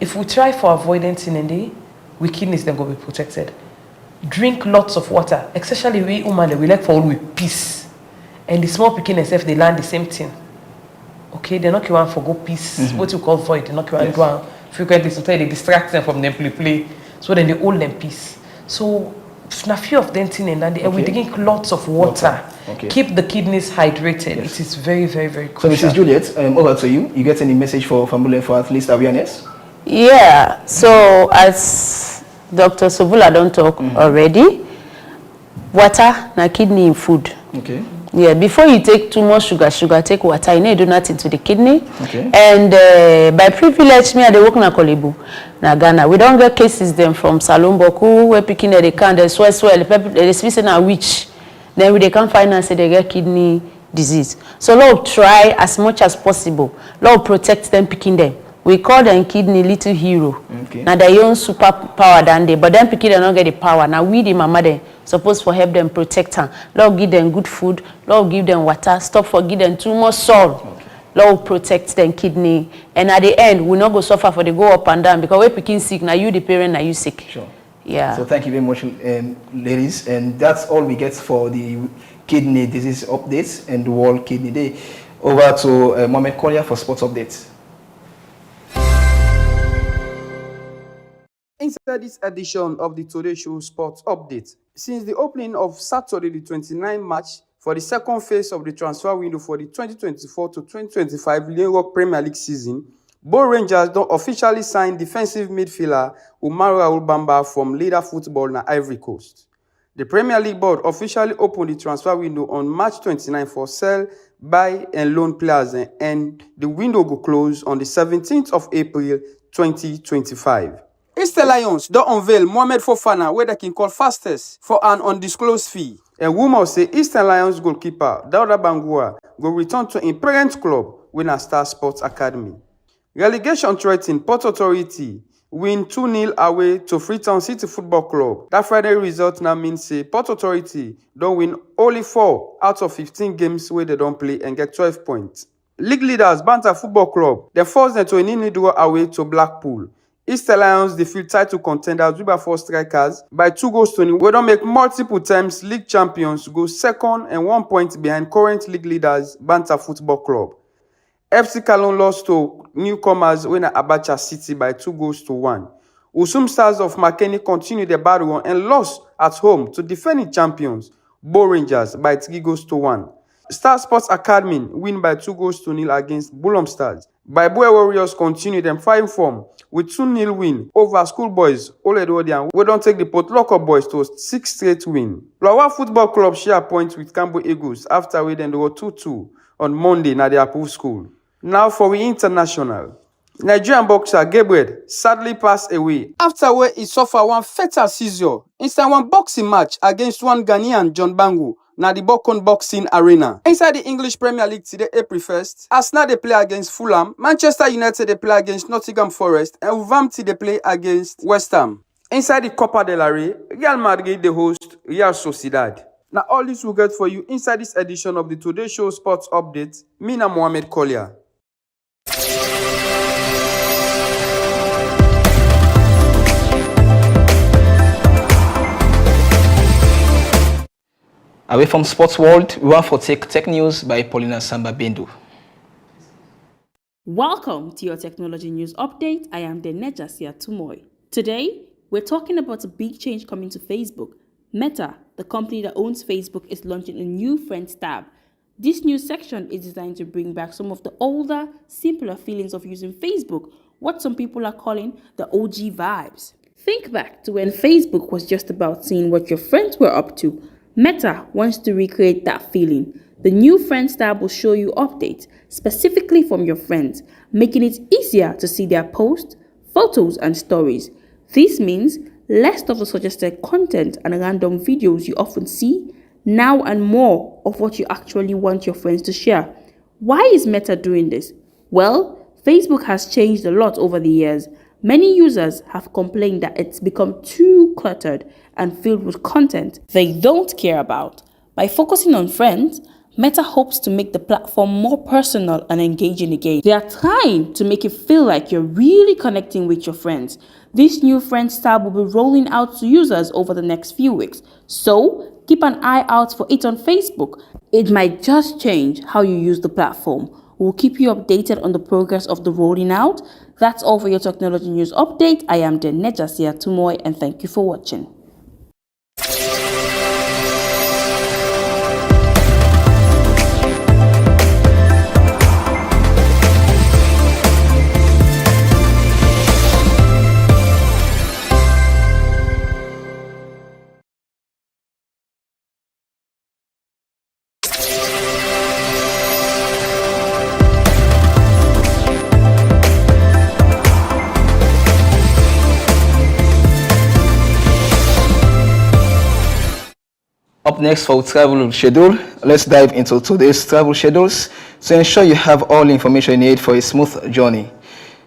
If we try for avoidance in the we kidneys then go be protected. Drink lots of water, especially we women we like for all with peace. And the small pikin itself they learn the same thing. Okay, they're not going for go peace. What you call void, they're not going to frequently sometimes they distract them from them play. So then they hold them peace. So a few of them thing and we drink lots of water. Keep the kidneys hydrated. It is very, very, very crucial. So Mrs. Juliet, over to you. You get any message for Fambulem for at least awareness? Yeah, so as Dr. Sovula don't talk already, water na kidney in food. Okay. Yeah, before you take too much sugar, take water. You need to do nothing to the kidney. Okay. And by privilege, me I dey work na Kolebu, na Ghana. We don't get cases them from Salon Boku where picking they can they swell. They speak say na witch. Then we they can find and say they get kidney disease. So Lord try as much as possible. Lord protect them picking them. We call them kidney little hero. Okay. Now they own super power than they, but then picking they don't get the power. Now we the mama they supposed for help them protect them. Lord give them good food. Lord give them water. Stop for give them too much salt. Lord protect them kidney. And at the end, we not go suffer for they go up and down because we picking sick. Now you the parent, now you sick. Sure. Yeah. So thank you very much, ladies. And that's all we get for the kidney disease updates and the World Kidney Day. Over to Mohamed Kolia for sports updates. Inside this edition of the Today Show Sports Update, since the opening of Saturday the 29th March for the second phase of the transfer window for the 2024 to 2025 Leon Rock Premier League season, Bo Rangers don't officially sign defensive midfielder Umaru Aulbamba from Leader Football na Ivory Coast. The Premier League board officially opened the transfer window on March 29 for sell, buy and loan players, and the window will close on the 17th of April 2025. Eastern Lions don't unveil Mohamed Fofana where they can call fastest for an undisclosed fee. And rumors say Eastern Lions goalkeeper Dauda Bangua will return to in parent club Winner Star Sports Academy. Relegation threatened Port Authority win 2-0 away to Freetown City Football Club. That Friday result now means say Port Authority don't win only 4 out of 15 games where they don't play and get 12 points. League leaders Banta Football Club, they forced them to a 0-0 draw away to Blackpool. Easter Lions defeat title contenders Wilberforce Strikers by 2-0. We don't make multiple times league champions go second and 1 point behind current league leaders Banta Football Club. FC Cologne lost to newcomers winner Abacha City by 2-1. Usum Stars of Makeni continued their battle run and lost at home to defending champions Bo Rangers by 3-1. Star Sports Academy win by 2-0 against Bulham Stars. Baiboe Warriors continue them fine form with 2-0 win over Schoolboys Oledodian. We don't take the Port Locker boys to a 6th straight win. Flower Football Club share points with Cambo Eagles after we then were 2-2 on Monday na the approved school. Now for the international. Nigerian boxer Gabriel sadly passed away after where he suffered one fatal seizure inside one boxing match against one Ghanaian John Bangu na the Bokon Boxing Arena. Inside the English Premier League today, April 1st, Arsenal they play against Fulham, Manchester United they play against Nottingham Forest, and Wolverhampton they play against West Ham. Inside the Copa del Rey, Real Madrid they host Real Sociedad. Now all this will get for you inside this edition of the Today Show Sports Update. Mina Mohamed Collier. Away from sports world, we want for tech news by Paulina Samba Bendu. Welcome to your technology news update. I am Deneja Tumoy. Today, we're talking about a big change coming to Facebook. Meta, the company that owns Facebook, is launching a new Friends tab. This new section is designed to bring back some of the older, simpler feelings of using Facebook, what some people are calling the OG vibes. Think back to when Facebook was just about seeing what your friends were up to. Meta wants to recreate that feeling. The new Friends tab will show you updates specifically from your friends, making it easier to see their posts, photos, and stories. This means less of the suggested content and random videos you often see, now and more of what you actually want your friends to share. Why is Meta doing this? Well, Facebook has changed a lot over the years. Many users have complained that it's become too cluttered and filled with content they don't care about. By focusing on friends, Meta hopes to make the platform more personal and engaging again. They are trying to make it feel like you're really connecting with your friends. This new Friends tab will be rolling out to users over the next few weeks, so keep an eye out for it on Facebook. It might just change how you use the platform. We'll keep you updated on the progress of the rolling out. That's all for your technology news update. I am Deneja Tumoy, and thank you for watching. Up next for travel schedule, let's dive into today's travel schedules to ensure you have all the information you need for a smooth journey.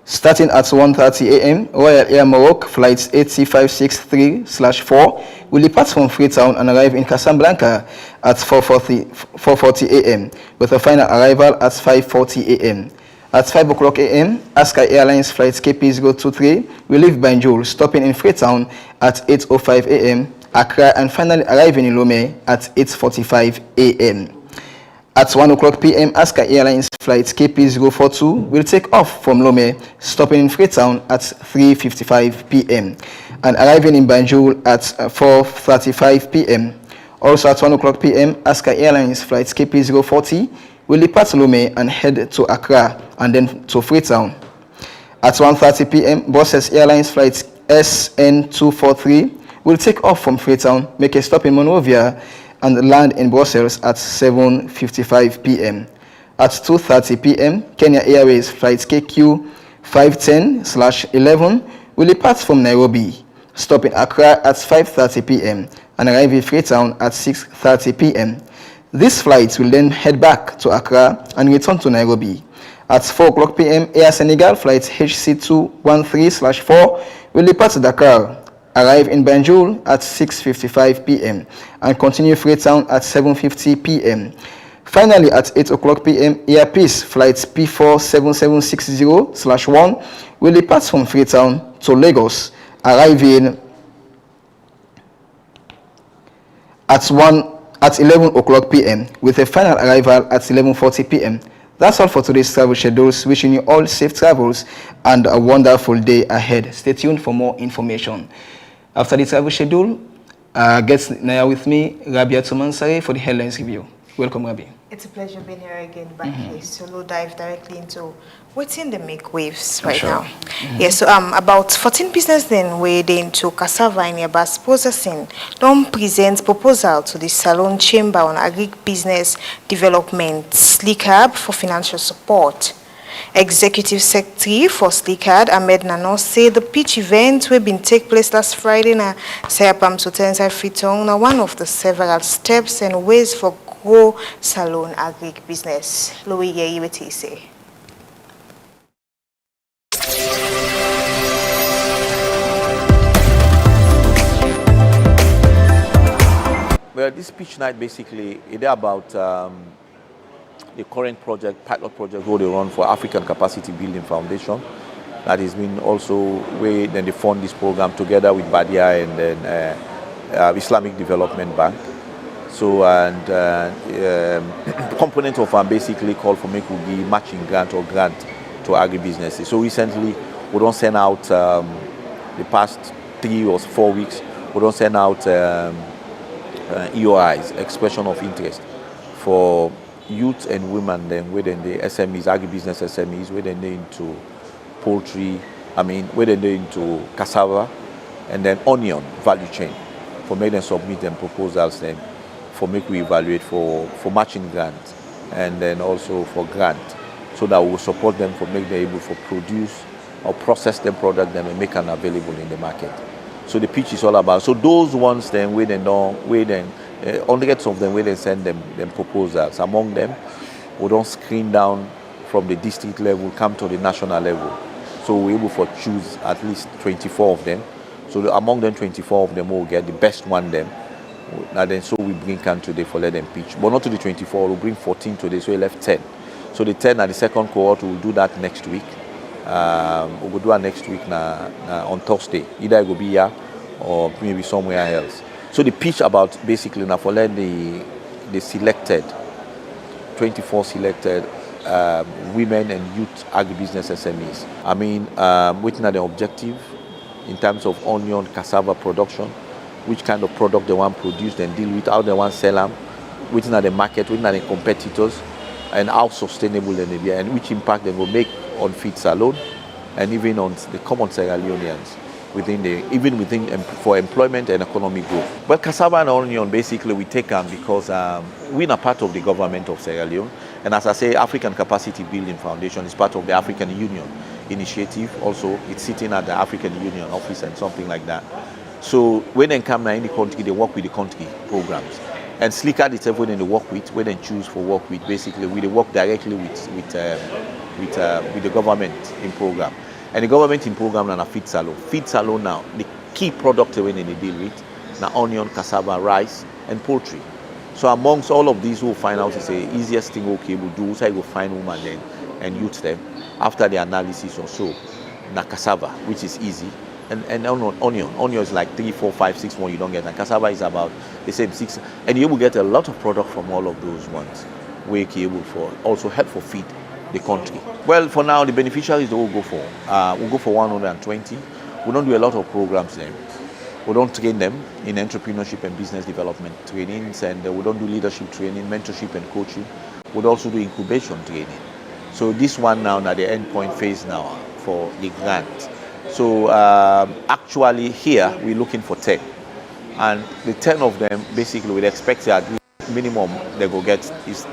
Starting at 1:30 a.m., Royal Air Maroc flight 8563/4 will depart from Freetown and arrive in Casablanca at 4:40 a.m. with a final arrival at 5:40 a.m. At 5 o'clock a.m., Aska Airlines flight KP023 will leave Banjul, stopping in Freetown at 8:05 a.m. Accra, and finally arriving in Lomé at 8:45 a.m. At 1 o'clock p.m., Aska Airlines flight KP042 will take off from Lomé, stopping in Freetown at 3:55 p.m. and arriving in Banjul at 4:35 p.m. Also at 1 o'clock p.m., Aska Airlines flight KP040 will depart Lomé and head to Accra and then to Freetown. At 1:30 p.m., Brussels Airlines flight SN243 will take off from Freetown, make a stop in Monrovia, and land in Brussels at 7:55 p.m. At 2:30 p.m., Kenya Airways flight KQ510/11 will depart from Nairobi, stop in Accra at 5:30 p.m. and arrive in Freetown at 6:30 p.m. This flight will then head back to Accra and return to Nairobi. At 4 o'clock p.m., Air Senegal flight HC213/4 will depart Dakar, arrive in Banjul at 6:55 p.m. and continue Freetown at 7:50 p.m. Finally, at 8 o'clock p.m., Air Peace Flight P47760/1 will depart from Freetown to Lagos, arriving at 11 o'clock p.m. with a final arrival at 11:40 p.m. That's all for today's travel schedules. Wishing you all safe travels and a wonderful day ahead. Stay tuned for more information. After the travel schedule, get now with me, Rabia Tumansare, for the headlines review. Welcome, Rabi. It's a pleasure being here again back here. So we'll dive directly into what's in the make waves right now. Yeah, so about 14 business then weighed into cassava in Yabas processing don't present proposal to the Salon Chamber on agri-business development SLICAB for financial support. Executive Secretary for SLICAB, Ahmed Nano, said the pitch event will be take place last Friday na Sayapam Sotensa Fitong na one of the several steps and ways for grow salon agric business. Louis Yeyi, what do you say? Well, this pitch night basically is about the current project, pilot project, where they run for African Capacity Building Foundation. That has been also where then they fund this program together with Badia and then Islamic Development Bank. So, and component of basically call for make will be matching grant or grant to agribusinesses. So recently, we don't send out the past 3 or 4 weeks. We don't send out EOIs, expression of interest, for youth and women. Then within the SMEs, agribusiness SMEs, within they into poultry. Within they into cassava, and then onion value chain, for make them submit them proposals then. For make we evaluate for matching grant and then also for grant, so that we will support them for make them able to produce or process them product them and make them available in the market. So the pitch is all about. So those ones then hundreds of them where they send them proposals. Among them, we don't screen down from the district level, come to the national level. So we're able to choose at least 24 of them. So among them 24 of them will get the best one then. And then so we bring can today for let them pitch. But not to the 24, we'll bring 14 today, so we left 10. So the 10 at the second cohort, we'll do that next week. We'll do that next week on Thursday. Either it will be here or maybe somewhere else. So the pitch about basically now for let the selected, 24 selected women and youth agribusiness SMEs. Waiting at the objective in terms of onion, cassava production, which kind of product they want produced and deal with, how they want sell them, within the market, within the competitors, and how sustainable they may be, and which impact they will make on feeds alone, and even on the common Sierra Leoneans, for employment and economic growth. Well, cassava and onion, basically we take them because we're not part of the government of Sierra Leone, and as I say, African Capacity Building Foundation is part of the African Union initiative. Also, it's sitting at the African Union office and something like that. So when they come in the country, they work with the country programs. And SLICAB itself, when they work with, when they choose for work with, basically we work directly with the government in program. And the government in program now feed salon. Feed salon now, the key product when they deal with, now onion, cassava, rice, and poultry. So amongst all of these, who find out is the easiest thing okay we'll do, so I go find women then and youth them after the analysis or so. Now cassava, which is easy. And onion is like 3, 4, 5, 6 more you don't get. And cassava is about the same 6. And you will get a lot of product from all of those ones. We're able for also help for feed the country. Well, for now, the beneficiaries that we'll go for 120. We don't do a lot of programs then. We don't train them in entrepreneurship and business development trainings, and we don't do leadership training, mentorship and coaching. We'll also do incubation training. So this one now, at the endpoint phase now for the grant. So actually here we're looking for 10, and the 10 of them basically we'd expect that minimum they will get is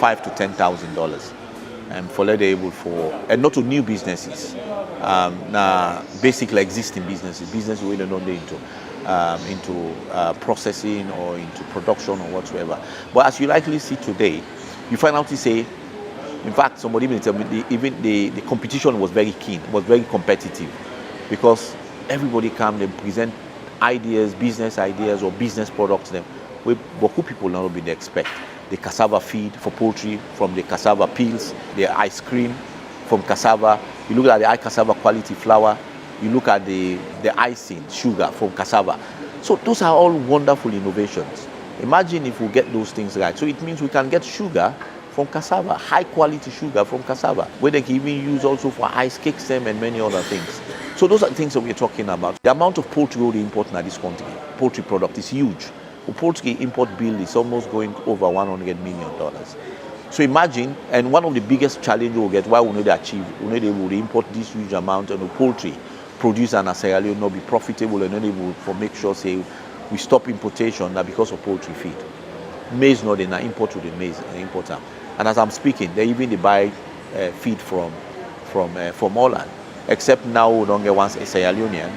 $5,000 to $10,000, and for let they able for, and not to new businesses, now basically existing businesses we don't know into processing or into production or whatsoever. But as you likely see today, you find out to say, in fact, somebody even tell me even the competition was very keen, was very competitive. Because everybody come and present ideas, business ideas or business products them, where Boku people not be the expect. the cassava feed for poultry, from the cassava peels, the ice cream from cassava. You look at the high cassava quality flour. You look at the icing, sugar from cassava. So those are all wonderful innovations. Imagine if we get those things right. So it means we can get sugar from cassava, high quality sugar from cassava, where they can even use also for ice cake stem and many other things. So those are the things that we're talking about. The amount of poultry we import in this country, poultry product, is huge. The poultry import bill is almost going over $100 million. So imagine, and one of the biggest challenges we'll get, why we need to achieve, we need to import this huge amount of poultry produce and Sierra Leone not be profitable and not able to make sure say we stop importation because of poultry feed. Maize not in import to the maize importer. And as I'm speaking, they even buy feed from Holland. Except now we don't get once a Sierra Leonean,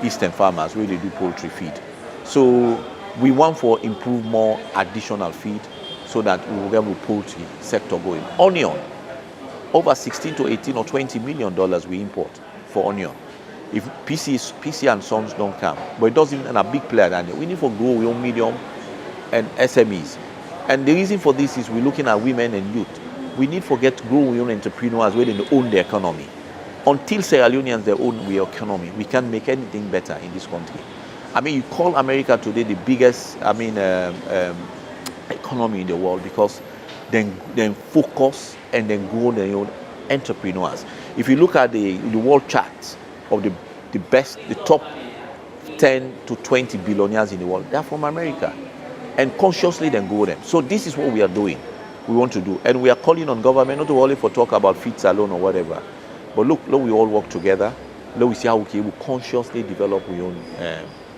Eastern farmers where they do poultry feed. So we want for improve more additional feed so that we will get the poultry sector going. Onion, over 16 to 18 or $20 million we import for onion. If PC and Sons don't come, but it doesn't even a big player than that. We need to grow we own medium and SMEs. And the reason for this is we're looking at women and youth. We need to get grow we own entrepreneurs where they own the economy. Until Sierra Leoneans they own their economy, we can't make anything better in this country. I mean, you call America today the biggest, economy in the world because then focus and then grow their own entrepreneurs. If you look at the world charts of the best, the top 10 to 20 billionaires in the world, they're from America. And consciously then grow them. So this is what we are doing, we want to do. And we are calling on government not only for talk about feeds alone or whatever, but look, we all work together. Let we see how we can consciously develop we own,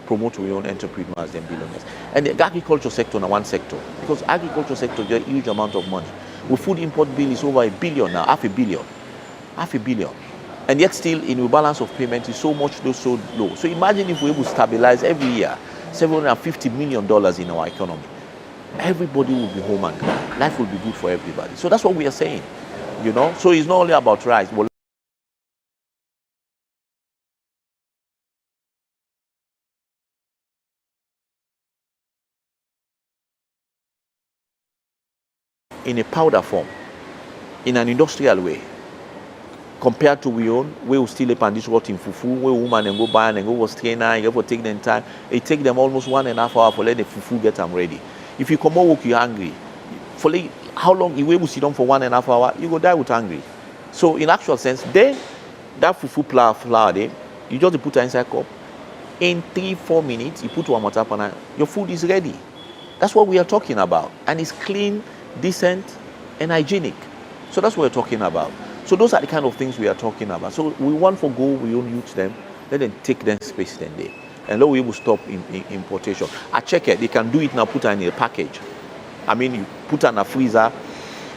promote we own entrepreneurs and billionaires. And the agriculture sector is one sector, because agriculture sector gets a huge amount of money. With food import bill is over $1 billion now, $500 million. And yet still in the balance of payment is so much so low. So imagine if we were able to stabilize every year $750 million in our economy. Everybody will be home and life will be good for everybody. So that's what we are saying, you know. So it's not only about rice, but in a powder form, in an industrial way, compared to we own, we will still up and this what in fufu, where woman and go buy and go strainer, you have to take them time. It take them almost 1.5 hours for let the fufu get them ready. If you come out work, you're hungry. For like, how long you will sit down for 1.5 hours, you go die with hungry. So in actual sense, then that fufu flour there, you just put it inside cup. In 3-4 minutes, you put one more and your food is ready. That's what we are talking about. And it's clean, decent, and hygienic. So that's what we're talking about. So those are the kind of things we are talking about. So we want for go, we don't use them, let them take them space then there. And then we will stop in importation. I check it, they can do it now, put it in a package. I mean, you put it in a freezer,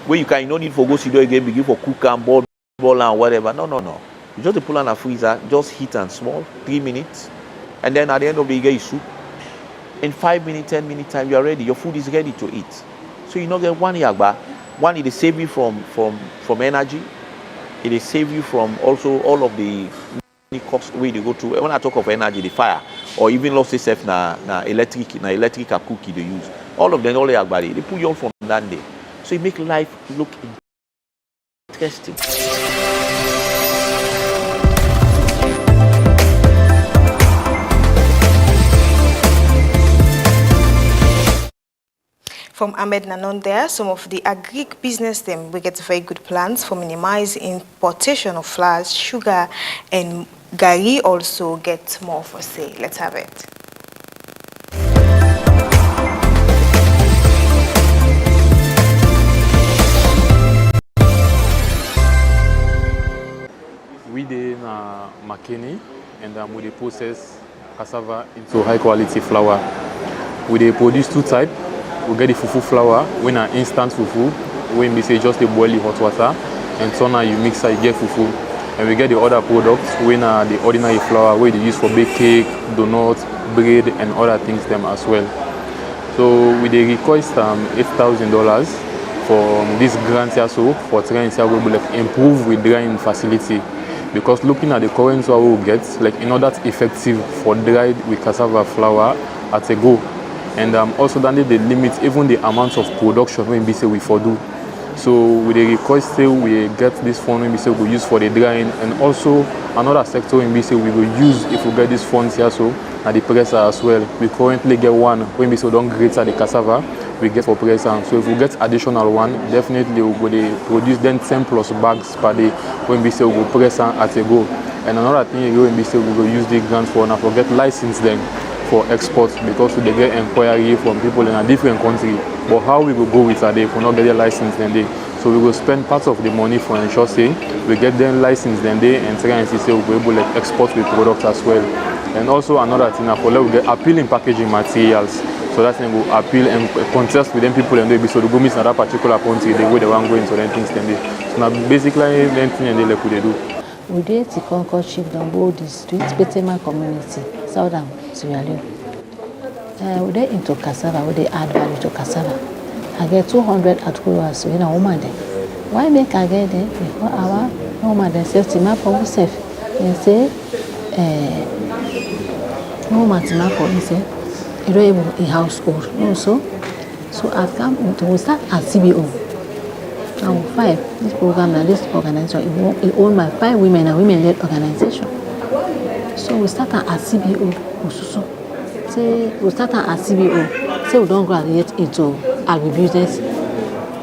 where you don't need for go sit down again, begin for cook and boil and whatever. No. You just put it in a freezer, just heat and small, 3 minutes. And then at the end of the day, you get your soup. In 5 minutes, 10 minutes time, you are ready. Your food is ready to eat. So you not get one yagba. One, it save you from energy. It save you from also all of the cost way you go through. When I talk of energy, the fire, or even lost itself na electric cookie they use. All of them, all the body, they put you on from that day. So it make life look interesting. From Ahmed Nanon there, some of the agric business them we get very good plans for minimize importation of flours, sugar, and gari also get more for sale. Let's have it. We did McKinney and we process cassava into high quality flour. We produce two types. We get the fufu flour, when an instant fufu, when we say just the boiling hot water, and so now you mix it, you get fufu. And we get the other products, when the ordinary flour, where they use for bake cake, donuts, bread, and other things them as well. So we request $8,000 for this grant here, so for trying to improve with drying facility. Because looking at the current flour we get, like in order to effective for dried with cassava flour at a go. And also then they limit even the amount of production when we say we for do. So with the request still we get this fund when we say we use for the drying, and also another sector when we say we will use if we get these funds here so at the presser as well. We currently get one when we say don't grate at the cassava, we get for presser. So if we get additional one, definitely we will produce then 10 plus bags per day when we say we will press at a go. And another thing when we say we will use the grant for and forget license them for exports, because they get inquiry from people in a different country. But how we will go with that if we not get a license then they. So we will spend part of the money for ensure say we get them license then they and try and see say we will be able to export with products as well. And also another thing for we get appealing packaging materials. So that thing will appeal and contest with them people and they be so to go miss another particular country the way they want to go into them things then they. So now basically them thing and they like what they do. We did to Concord Chiefdom, Bold District, Betema Community, Southern Sierra Leone. We did into cassava, we did add value to cassava. I get 200 at growers in a woman there. Why make I get there? Because our woman then says to map for herself. And say, no woman to map for herself. You don't even a household. Also, so I come to start at CBO. Now, 5, this program and this organization, it owned by 5 women and women-led organization. So we started at CBO. Say we started at CBO. Say we don't graduate into agribusiness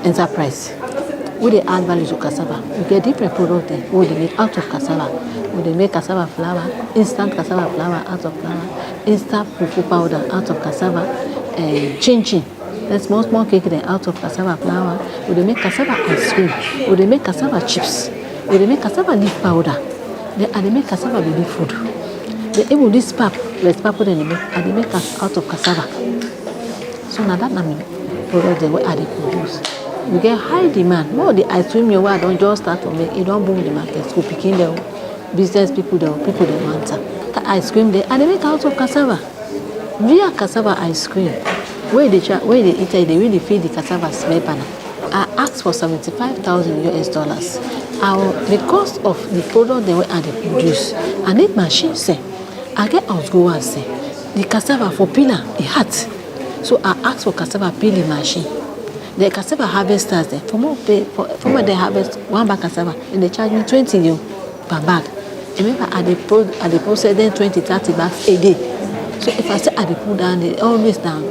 enterprise. We they add value to cassava. We get different products there. We they make out of cassava. We they make cassava flour, instant cassava flour out of flour, instant fufu powder out of cassava, chin-chin. There's small cake there out of cassava flour. We they make cassava ice cream. We they make cassava chips. We they make cassava leaf powder. They make cassava baby food. They even this pap, let's pap then they make out of cassava. So now that product the way they produce. We get high demand. More the ice cream you want don't just start to make it don't boom the market. So picking the business people they want that. The ice cream they make out of cassava. Via cassava ice cream. Where they eat it, they really feed the cassava smell panel. I asked for $75,000 US. The cost of the product they produce, I need machine say. I get outgoers say. The cassava for peeler, it hot. So I asked for cassava peeling machine. The cassava harvesters there, for more they harvest 1 bag cassava, and they charge me 20 euro per bag. Remember, I process them 20-30 bags a day. So if I say I put down, they always down.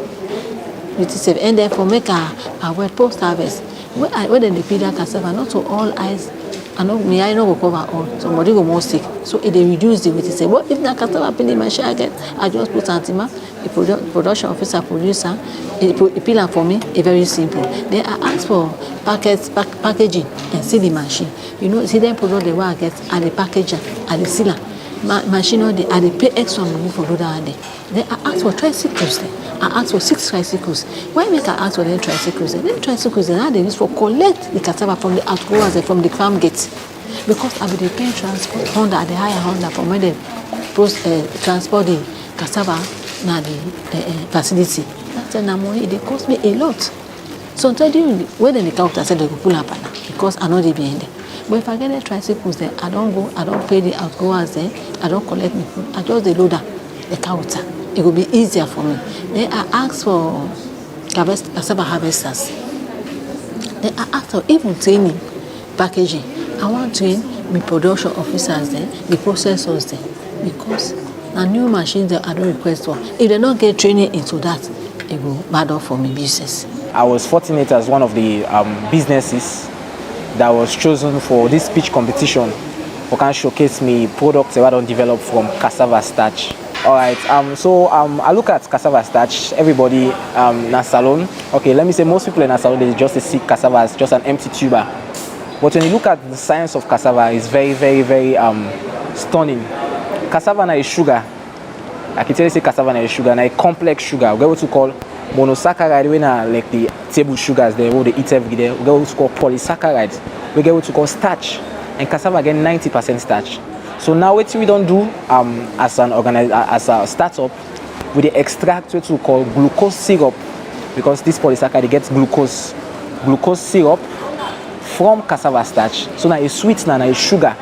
And therefore make a wet post harvest. When they peel that cassava, not to all eyes. I know me, I know go cover all. Somebody go more sick. So if they reduce the weight, say, what if that cassava peeling machine I get? I just put Santima, a production officer, producer, a peeler for me, a very simple. Then I ask for packaging and sealing machine. You know, see them product the way I get at the packager, at the sealer. Machine or they pay extra money for that day. Then I ask for tricycles there. I asked for 6 tricycles. Why make I ask for them tricycles? Then tricycles now they use for collect the cassava from the outgoers and from the farm gates. Because I will be paying transport Honda, the higher Honda from when they transport the cassava na the facility. That's the money. It cost me a lot. So until when they count, I said they go pull up because I know they be in there. But if I get the tricycles there, I don't pay the outgoers there, I don't collect my food, I just the loader, the counter. It will be easier for me. Then I ask for cassava harvesters. Then I ask for even training, packaging. I want to train my production officers there, the processors there, because the new machines that I don't request for. If they don't get training into that, it will bad off for my business. I was fortunate as one of the businesses that was chosen for this pitch competition for can showcase me products that I don't develop from cassava starch. Alright, so I look at cassava starch, everybody in a salon. Okay, let me say most people in a salon, they just see cassava as just an empty tuber. But when you look at the science of cassava, it's very, very, very stunning. Cassava is sugar. I can tell you say cassava is sugar, a complex sugar. We get what we call monosaccharide, when like the table sugars they what they eat every day. We get what we call polysaccharides. We get what we call starch. And cassava get 90% starch. So now what we don't do as a startup, we extract what we call glucose syrup, because this polysaccharide gets glucose syrup from cassava starch. So now it's sweet now it's sugar.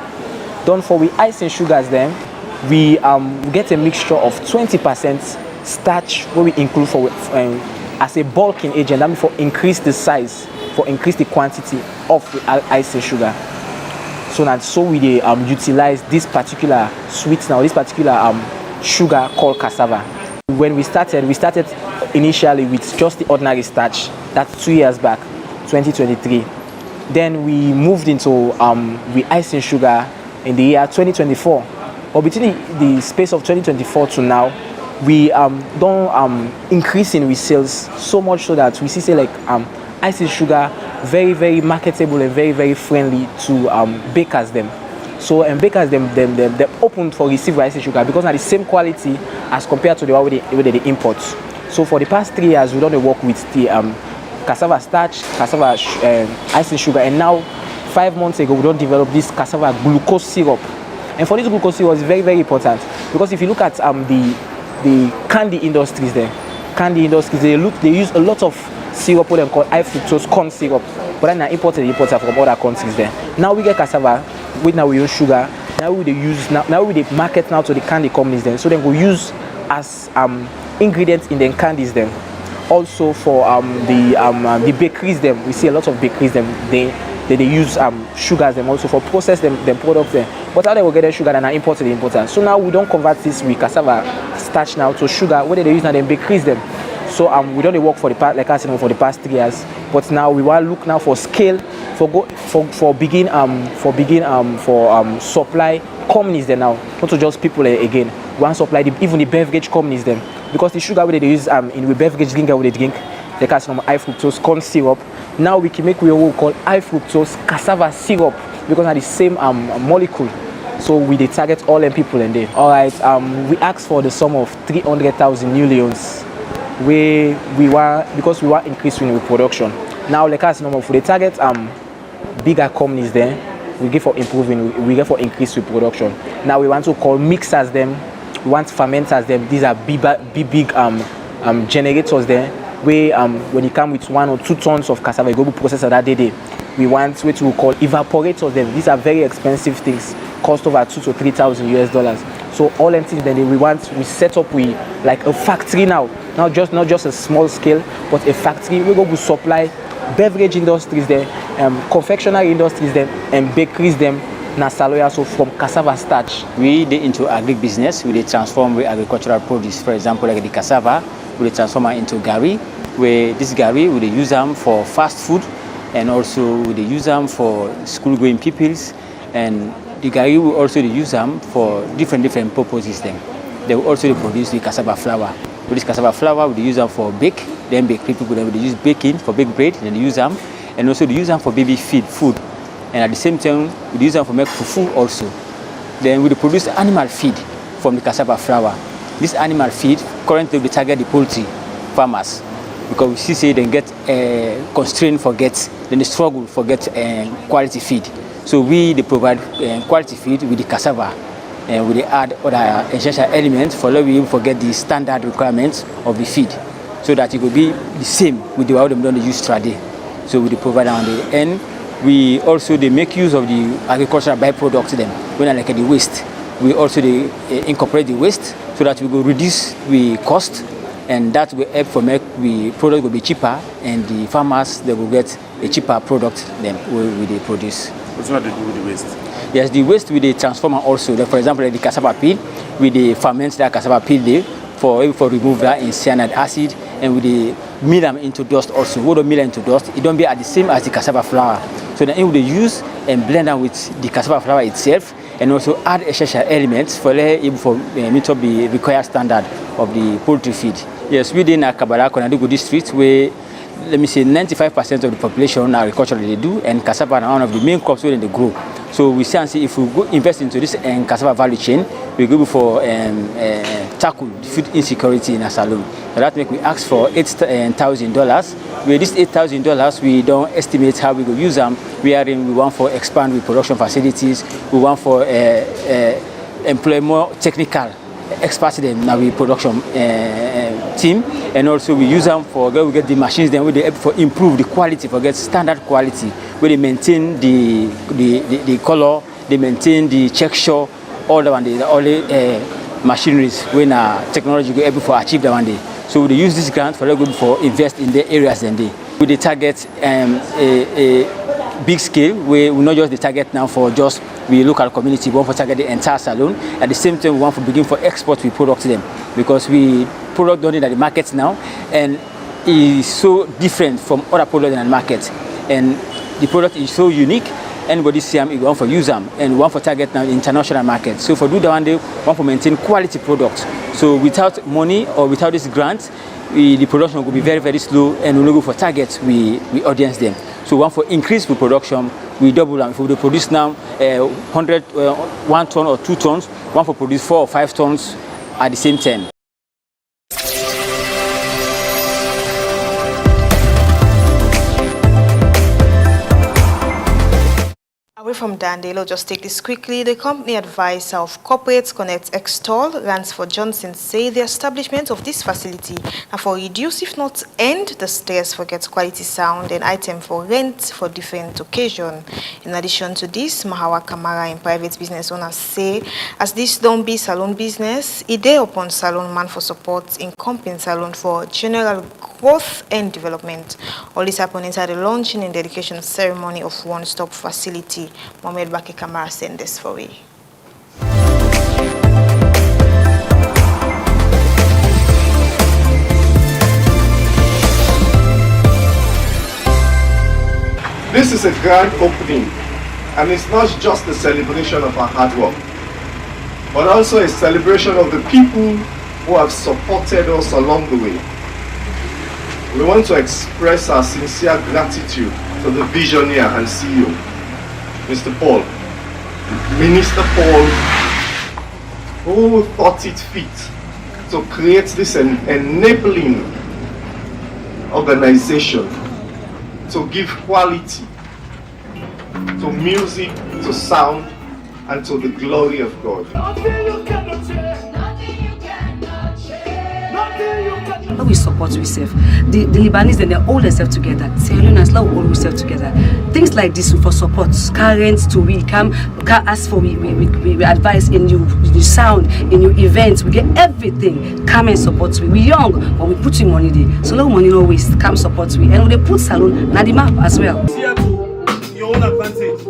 Done for we icing sugars then we get a mixture of 20% starch what we include for as a bulking agent. That means for increase the size, for increase the quantity of the icing sugar. So we utilize this particular sweetener, this particular sugar called cassava. When we started initially with just the ordinary starch. That's 2 years back, 2023. Then we moved into icing sugar in the year 2024. But between the space of 2024 to now, we don't increasing with sales so much so that we see say like icing sugar very, very marketable and very, very friendly to bakers them. So bakers them open for receive icing sugar because they're the same quality as compared to the one with the imports. So for the past 3 years, we don't work with the cassava starch, cassava icing sugar, and now 5 months ago we don't develop this cassava glucose syrup. And for this glucose syrup, it's very, very important because if you look at the candy industries there, they use a lot of syrup what they call high fructose corn syrup, but then they're imported from other countries there. Now we get cassava, now we use sugar. Now we market now to the candy companies then, so they will use as ingredients in the candies then. Also for the bakeries them, we see a lot of bakeries them they use sugars them also for process them products there. But how they will get their sugar and are imported. So now we don't convert this with cassava starch now to sugar. What they use now, then bakeries them. So we don't work for the past, like I said, for the past 3 years. But now we want to look now for scale for supply companies then now, not to just people again. We want to supply even the beverage companies then, because the sugar they use in the beverage drink they drink, they call some high fructose corn syrup. Now we can make what we call high fructose cassava syrup because they're the same molecule. So we target all them people in there. All right, we asked for the sum of 300,000 new leons. We want because we want increasing with production. Now like us number for the target bigger companies there, we get for improving, we get for increase with production. Now we want to call mixers them, we want fermenters them. These are big generators there. When you come with 1 or 2 tons of cassava, you go to process that day. We want what we call evaporators them. These are very expensive things, cost over $2,000 to $3,000. So all them things then we set up like a factory now. Not just a small scale, but a factory. We go to supply beverage industries there, confectionery industries there, and bakeries them. Nasaloya, so from cassava starch. We dey into agribusiness. We dey transform with agricultural produce. For example, like the cassava, we dey transform it into gari. Where this gari we dey use them for fast food, and also we dey use them for school-going pupils. And the gari we also dey use them for different purposes. They will also produce the cassava flour. With this cassava flour, we use them for bake. Then bake people they use baking for bake bread. Then they use them, and also they use them for baby food. And at the same time, we use them for make fufu also. Then we produce animal feed from the cassava flour. This animal feed currently we target the poultry farmers because we see they get constrained then they struggle for get quality feed. So they provide quality feed with the cassava. And we add other essential elements for let we forget the standard requirements of the feed, so that it will be the same with the way them don't use today. So we provide on the end. We also make use of the agricultural byproducts them when like the waste. We also incorporate the waste so that we will reduce the cost, and that will help for make the product will be cheaper, and the farmers they will get a cheaper product than we produce. What's not to do with the waste? Yes, the waste with the transformer also. Like for example, like the cassava peel, we ferment that cassava peel there for remove that in cyanide acid, and we mill them into dust also. We don't mill into dust, it don't be at the same as the cassava flour. So then we use and blend them with the cassava flour itself, and also add essential elements for meet up the required standard of the poultry feed. Yes, within Kabala, Konadugu district, where let me say 95% of the population agriculture they do, and cassava are one of the main crops where they grow. So we see if we go invest into this cassava value chain, we go for tackle food insecurity in Asalum. So that make we ask for $8,000. With this $8,000, we don't estimate how we go use them. We want for expand with production facilities. We want for employ more technical experts in our production team, and also we use them for we get the machines then we help for improve the quality, for get standard quality, where they maintain the color, they maintain the texture, all the machineries when technology go able to achieve that one day. So we use this grant for good for invest in the areas then they. We the target a big scale where we not just the target now for just we local community, we want to target the entire salon. At the same time, we want to begin for export we product to them because we product done in the markets now and is so different from other products in the market. And the product is so unique. Anybody see them, we want to use them, and we want to target now the international market. So for do that one day, we want to maintain quality products. So without money or without this grant, the production will be very, very slow, and we go for targets, we audience them. So we want to increase the production, we double them. If we produce now 1 ton or 2 tons, we want to produce 4 or 5 tons at the same time. Away from Dandelo, just take this quickly. The company advisor of Corporate Connect Extol, Ransford Johnson, say the establishment of this facility and for reduce, if not end, the stairs for get quality sound and item for rent for different occasion. In addition to this, Mahawa Kamara and private business owners say, as this don't be salon business, it day upon salon man for support in company salon for general growth and development. All this happened inside the launching and dedication ceremony of one-stop facility. Mohamed Baki Kamara sent this for you. This is a grand opening, and it's not just a celebration of our hard work, but also a celebration of the people who have supported us along the way. We want to express our sincere gratitude to the visionary and CEO, Mr. Paul, Minister Paul, who thought it fit to create this enabling organization to give quality to music, to sound, and to the glory of God. How we support ourselves. The Lebanese and they all themselves together. Sierra Leoneans all themselves together. Things like this for support. Currents to we come ask for we advise in your sound, in your events. We get everything. Come and support we. We young, but we put in money there. So no money no waste. Come support we. And we put salon na the map as well. Here to your own advantage.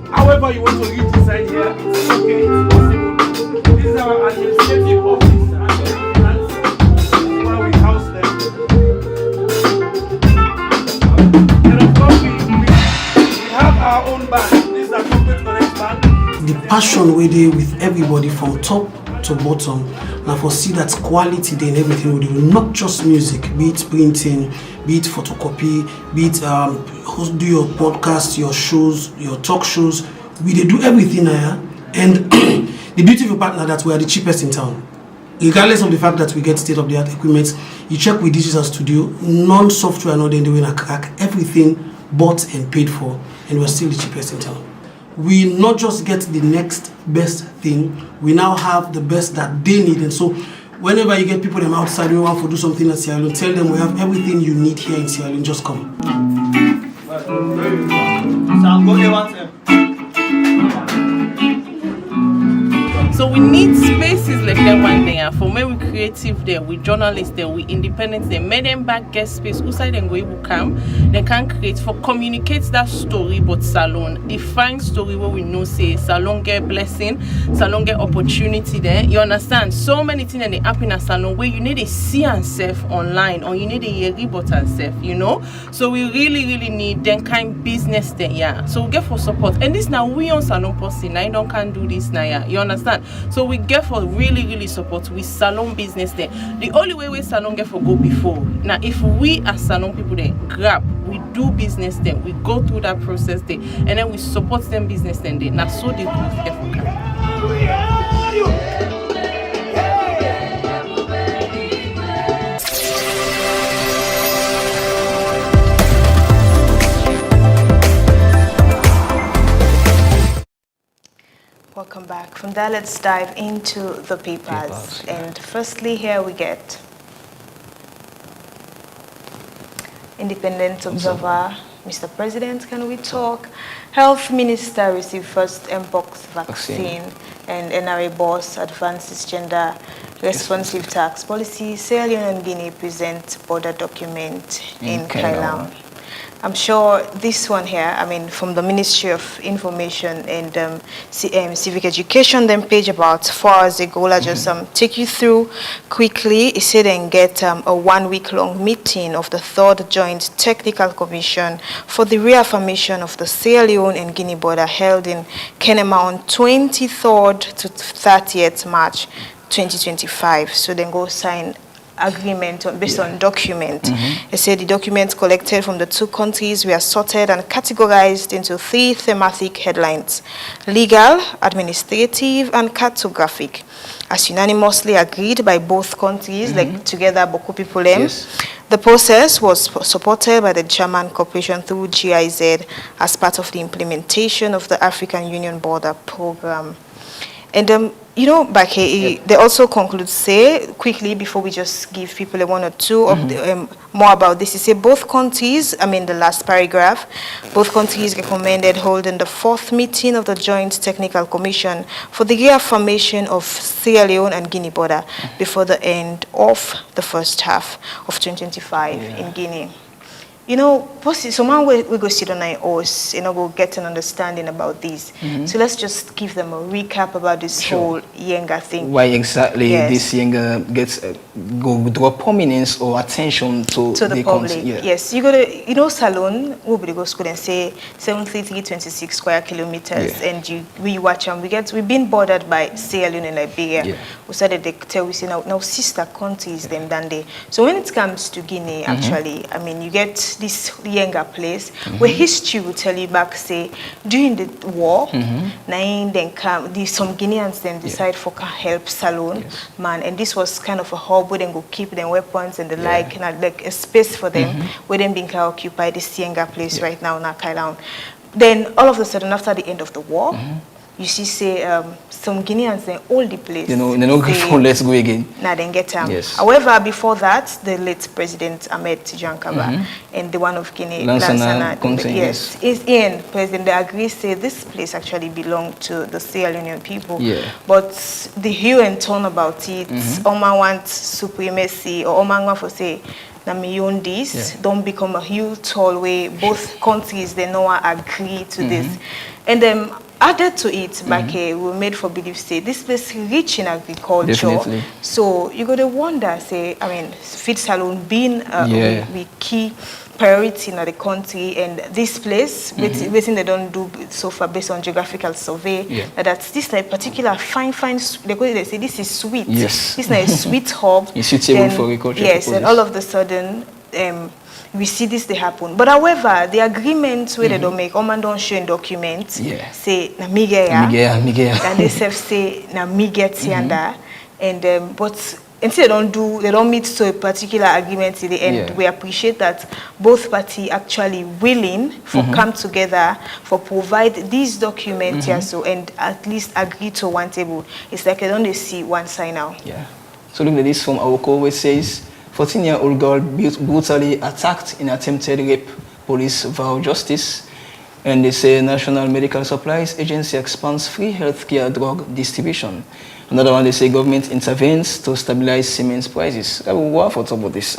However you want to redesign here, it's okay, it's possible. This is our administrative office. Our own band. This is our Corporate Connect band. The passion we do with everybody from top to bottom. Now for see that quality then everything we do, not just music, be it printing, be it photocopy, be it do your podcast, your shows, your talk shows. We do everything here, and the beautiful part now that we are the cheapest in town. Regardless of the fact that we get state-of-the-art equipment, you check with Digital Studio, non-software, not then doing a crack, everything bought and paid for, and we're still the cheapest in town. We not just get the next best thing, we now have the best that they need. And so whenever you get people them outside who want to do something at Sierra Leone, tell them we have everything you need here in Sierra Leone, just come. So we need spaces like that one day, and for me we creative there, we journalists there, we independent there, make them back get space, outside and go able come, they can create for communicate that story but salon, define story where we know say salon get blessing, salon get opportunity there, you understand? So many things that they happen in a salon where you need to see and self online or you need to hear about and self, you know? So we really need them kind business there, yeah. So we get for support. And this now we on salon person, I don't can do this now, yeah. You understand? So we get for really support with salon business there. The only way we salon get for go before. Now if we as salon people there grab, we do business there, we go through that process there, and then we support them business then there. Now so they growth get for come. Welcome back. From there, let's dive into the papers. And firstly, here we get Independent Observer. Mr. President, can we talk? Health Minister received first Mpox vaccine. and NRA boss advances gender responsive tax policy. Sierra Leone and Guinea present border document in Kailaun. I'm sure this one here, I mean, from the Ministry of Information and Civic Education, then page about 4 hours ago, I'll just take you through quickly. It said and get a 1-week-long meeting of the 3rd Joint Technical Commission for the reaffirmation of the Sierra Leone and Guinea border held in Kenema on 23rd to 30th March 2025. So then go sign agreement based on document. They said the documents collected from the 2 countries were sorted and categorized into 3 thematic headlines: legal, administrative, and cartographic, as unanimously agreed by both countries, like together Boku people. The process was supported by the German Corporation through GIZ as part of the implementation of the African Union Border Program. And you know, Bake, they also conclude, say, quickly, before we just give people a 1 or 2 of the, more about this, you say both countries, I mean the last paragraph, both countries recommended holding the 4th meeting of the Joint Technical Commission for the reaffirmation of Sierra Leone and Guinea border before the end of the first half of 2025 in Guinea. You know, someone we go sit on our horse, you know, go get an understanding about this. So let's just give them a recap about this whole Yenga thing. Why exactly this Yenga gets go draw prominence or attention to the public? Yes, you go to, you know, Salon, we go school and say 73326 square kilometers, and we watch them. We've been bordered by Sierra Leone and Liberia. We started they tell we say now sister countries them than they. So when it comes to Guinea, actually, I mean, you get this Yenga place where history will tell you back, say, during the war, then come some Guineans then decide for help Salon, man, and this was kind of a hub where they go keep them weapons and the like, and like a space for them where they being occupy this Yenga place right now in Kailaun. Then all of a sudden, after the end of the war, you see, say, some Guineans then all the place. You know, let's go again. Now then get However, before that, the late President Ahmed Tidiane Kaba and the one of Guinea, Lansana is in President. They agree, say this place actually belonged to the Sierra Leonean people. But the hue and tone about it, Oma wants supremacy, or Oma want to say, this don't become a huge tall way. Both countries they know agree to this, and added to it, we made for belief say this place rich in agriculture. So you got to wonder, say, I mean, Fit Salon being we key priority in the country, and this place, waiting they don't do so far based on geographical survey, that's this like particular fine, they say this is sweet. This is like a sweet hub. It's suitable for agriculture. And all of a sudden, we see this they happen. But however, the agreements where they don't make, Oman don't show in documents, say na migea, and they say na migetianda, and but until they don't meet to a particular agreement in the end, we appreciate that both parties actually willing for come together for provide these documents and at least agree to one table. It's like I don't see one sign now. So look at this from our call which says 14-year-old girl brutally attacked in attempted rape. Police vow justice. And they say National Medical Supplies Agency expands free healthcare drug distribution. Another one, they say government intervenes to stabilize cement prices. I will talk about this.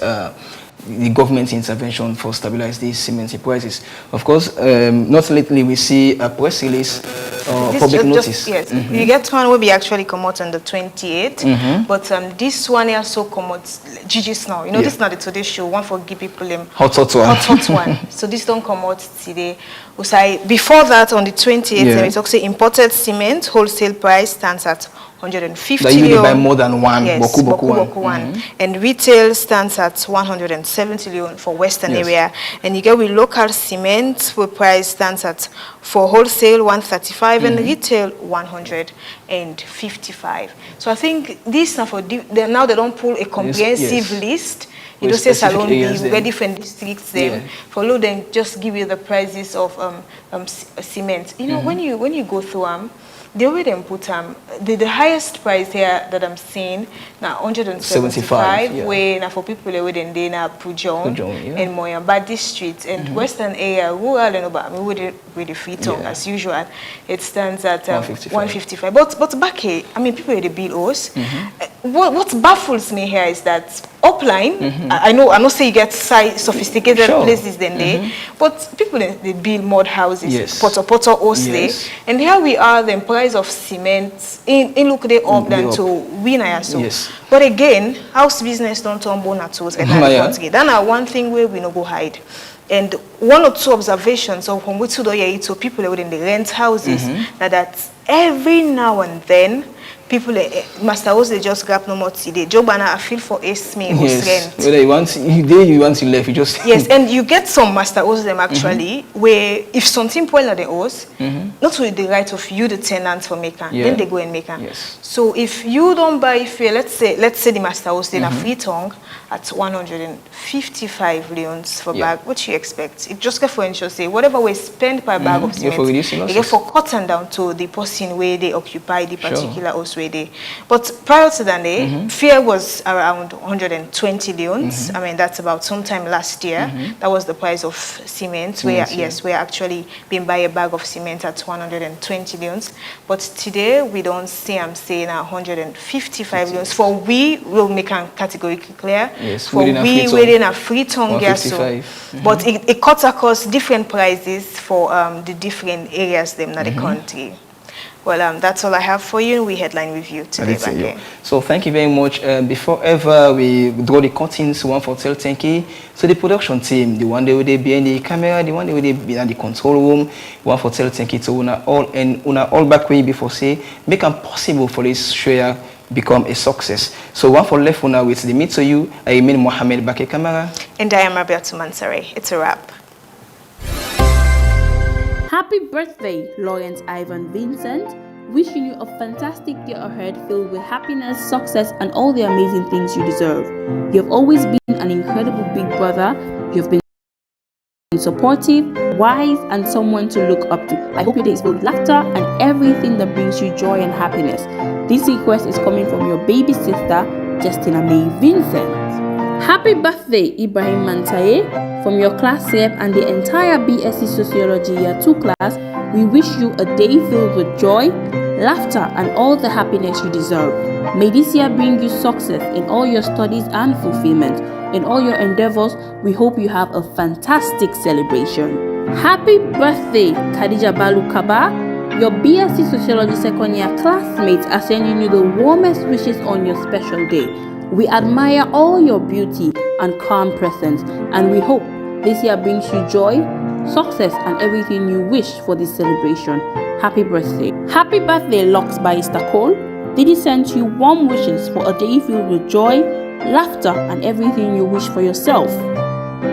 The government intervention for stabilize these cement prices. Of course, not lately we see a press release or public notice. You get one will be actually come out on the 28th, but this one also come out GG's now. You know, this is not the Today Show. One for give people hot one. So this don't come out today. Before that, on the 28th, we talk say imported cement wholesale price stands at 150 that you buy more than one, boku one. And retail stands at 170 million for Western area. And you get with local cement, where price stands at for wholesale 135 and retail 155. So I think this now now they don't pull a comprehensive list. You don't say Salon B, we get different districts there. Follow them, just give you the prices of cement. You know, when you go through the way they put the highest price here that I'm seeing now 175 yeah. where now for people within they now Pujon yeah. and Moyamba district and western area rural and over I mean with the free tongue as usual it stands at 155 but back here I mean people they bill us what baffles me here is that upline I know say you get sophisticated places than they but people they build mud houses poto osle and here we are the price of cement in look they up than to win so but again house business don't turn bone at all then one thing where we no go hide and one or two observations of when we to people within the rent houses that every now and then people master house they just grab no more today job and I feel for ace me rent whether you want to left you just yes and you get some master house them actually where if something point at the house not with the right of you the tenant for maker then they go and make so if you don't buy fair let's say the master house then a free tongue at 155 leons for bag what you expect it just get for ensure say whatever we spend per bag of cement you get for cutting down to the person where they occupy the particular house where they but prior to that day fair was around 120 leons I mean that's about sometime last year that was the price of cement where we're actually being buy a bag of cement at 120 leons but today we don't see I'm saying 155 leons for we will make a categorically clear for we within a free tongue so but it cuts across different prices for the different areas them in the country. Well, that's all I have for you. We headline review today. So thank you very much. Before ever we draw the curtains, one for Tell Tenki. So the production team, the one day will they be in the camera, the one day will they be in the control room, one for Tell Tenki to una all back way before say make it possible for this show become a success. So one for left una with the meet to you. I mean Mohammed Bake Camera. And I am Rabiatu Mansare. It's a wrap. Happy birthday, Lawrence Ivan Vincent. Wishing you a fantastic year ahead filled with happiness, success, and all the amazing things you deserve. You have always been an incredible big brother. You have been supportive, wise, and someone to look up to. I hope your day is filled with laughter and everything that brings you joy and happiness. This request is coming from your baby sister, Justina May Vincent. Happy birthday, Ibrahim Mantaye. From your class rep and the entire BSc Sociology Year 2 class, we wish you a day filled with joy, laughter, and all the happiness you deserve. May this year bring you success in all your studies and fulfillment. In all your endeavors, we hope you have a fantastic celebration. Happy birthday, Khadija Balu Kaba. Your BSc Sociology second year classmates are sending you the warmest wishes on your special day. We admire all your beauty and calm presence, and we hope this year brings you joy, success, and everything you wish for this celebration. Happy birthday. Happy birthday, Locks by Mr. Cole. Didi sent you warm wishes for a day filled with joy, laughter, and everything you wish for yourself.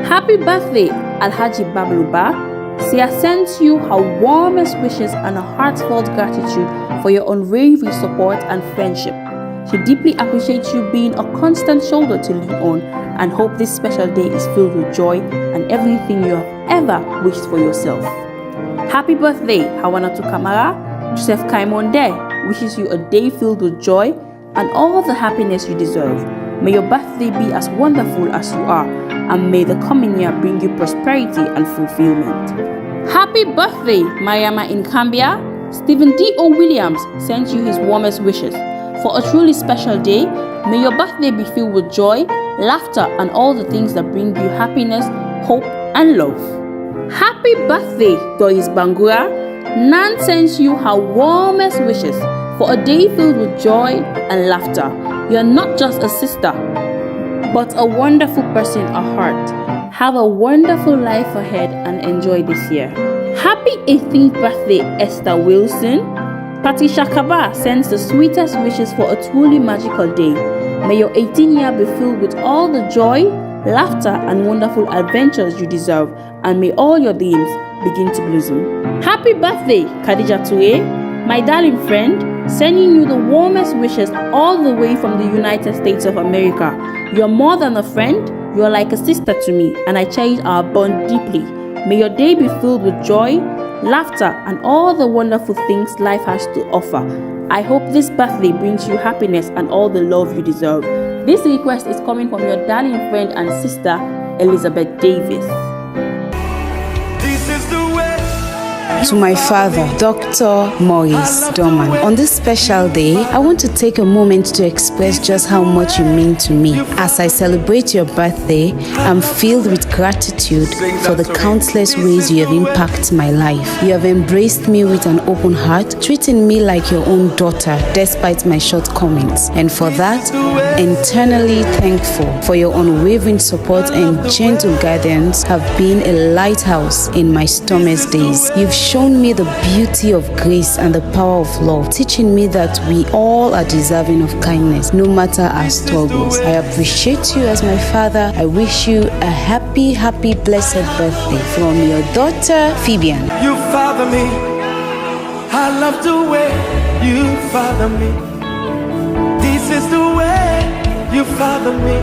Happy birthday, Alhaji Babluba. Sia sends you her warmest wishes and a heartfelt gratitude for your unwavering support and friendship. She deeply appreciates you being a constant shoulder to lean on and hope this special day is filled with joy and everything you have ever wished for yourself. Happy birthday, Hawanatu Kamara. Joseph Kaimonde wishes you a day filled with joy and all the happiness you deserve. May your birthday be as wonderful as you are, and may the coming year bring you prosperity and fulfillment. Happy birthday, Mariama in Cambia. Stephen D.O. Williams sends you his warmest wishes. For a truly special day, may your birthday be filled with joy, laughter, and all the things that bring you happiness, hope, and love. Happy birthday, Doris Bangura. Nan sends you her warmest wishes for a day filled with joy and laughter. You are not just a sister, but a wonderful person at heart. Have a wonderful life ahead and enjoy this year. Happy 18th birthday, Esther Wilson. Patricia Kaba sends the sweetest wishes for a truly magical day. May your 18th year be filled with all the joy, laughter, and wonderful adventures you deserve, and may all your dreams begin to blossom. Happy birthday, Khadija Toure, my darling friend, sending you the warmest wishes all the way from the United States of America. You're more than a friend, you're like a sister to me, and I cherish our bond deeply. May your day be filled with joy, laughter, and all the wonderful things life has to offer. I hope this birthday brings you happiness and all the love you deserve. This request is coming from your darling friend and sister, Elizabeth Davis. This is the way. To my father, Dr. Maurice Dorman. On this special day, I want to take a moment to express just how much you mean to me. As I celebrate your birthday, I'm filled with gratitude for the countless ways you have impacted my life. You have embraced me with an open heart, treating me like your own daughter despite my shortcomings. And for that, eternally thankful for your unwavering support and gentle guidance have been a lighthouse in my stormiest days. You've shown me the beauty of grace and the power of love, teaching me that we all are deserving of kindness, no matter our struggles. I appreciate you as my father. I wish you a happy, blessed birthday from your daughter, Phoebian. You father me. I love the way you father me. This is the way you father me.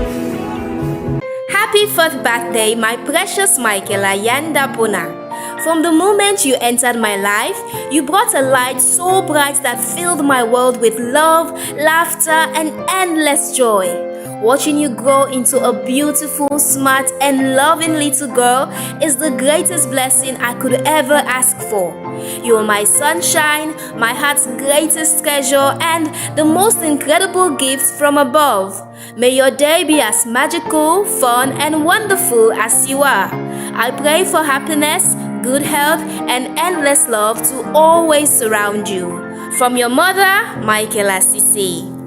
Happy 4th birthday, my precious Michael Ayanda Bona. From the moment you entered my life, you brought a light so bright that filled my world with love, laughter, and endless joy. Watching you grow into a beautiful, smart, and loving little girl is the greatest blessing I could ever ask for. You are my sunshine, my heart's greatest treasure, and the most incredible gift from above. May your day be as magical, fun, and wonderful as you are. I pray for happiness, good health, and endless love to always surround you. From your mother, Michael Asisi.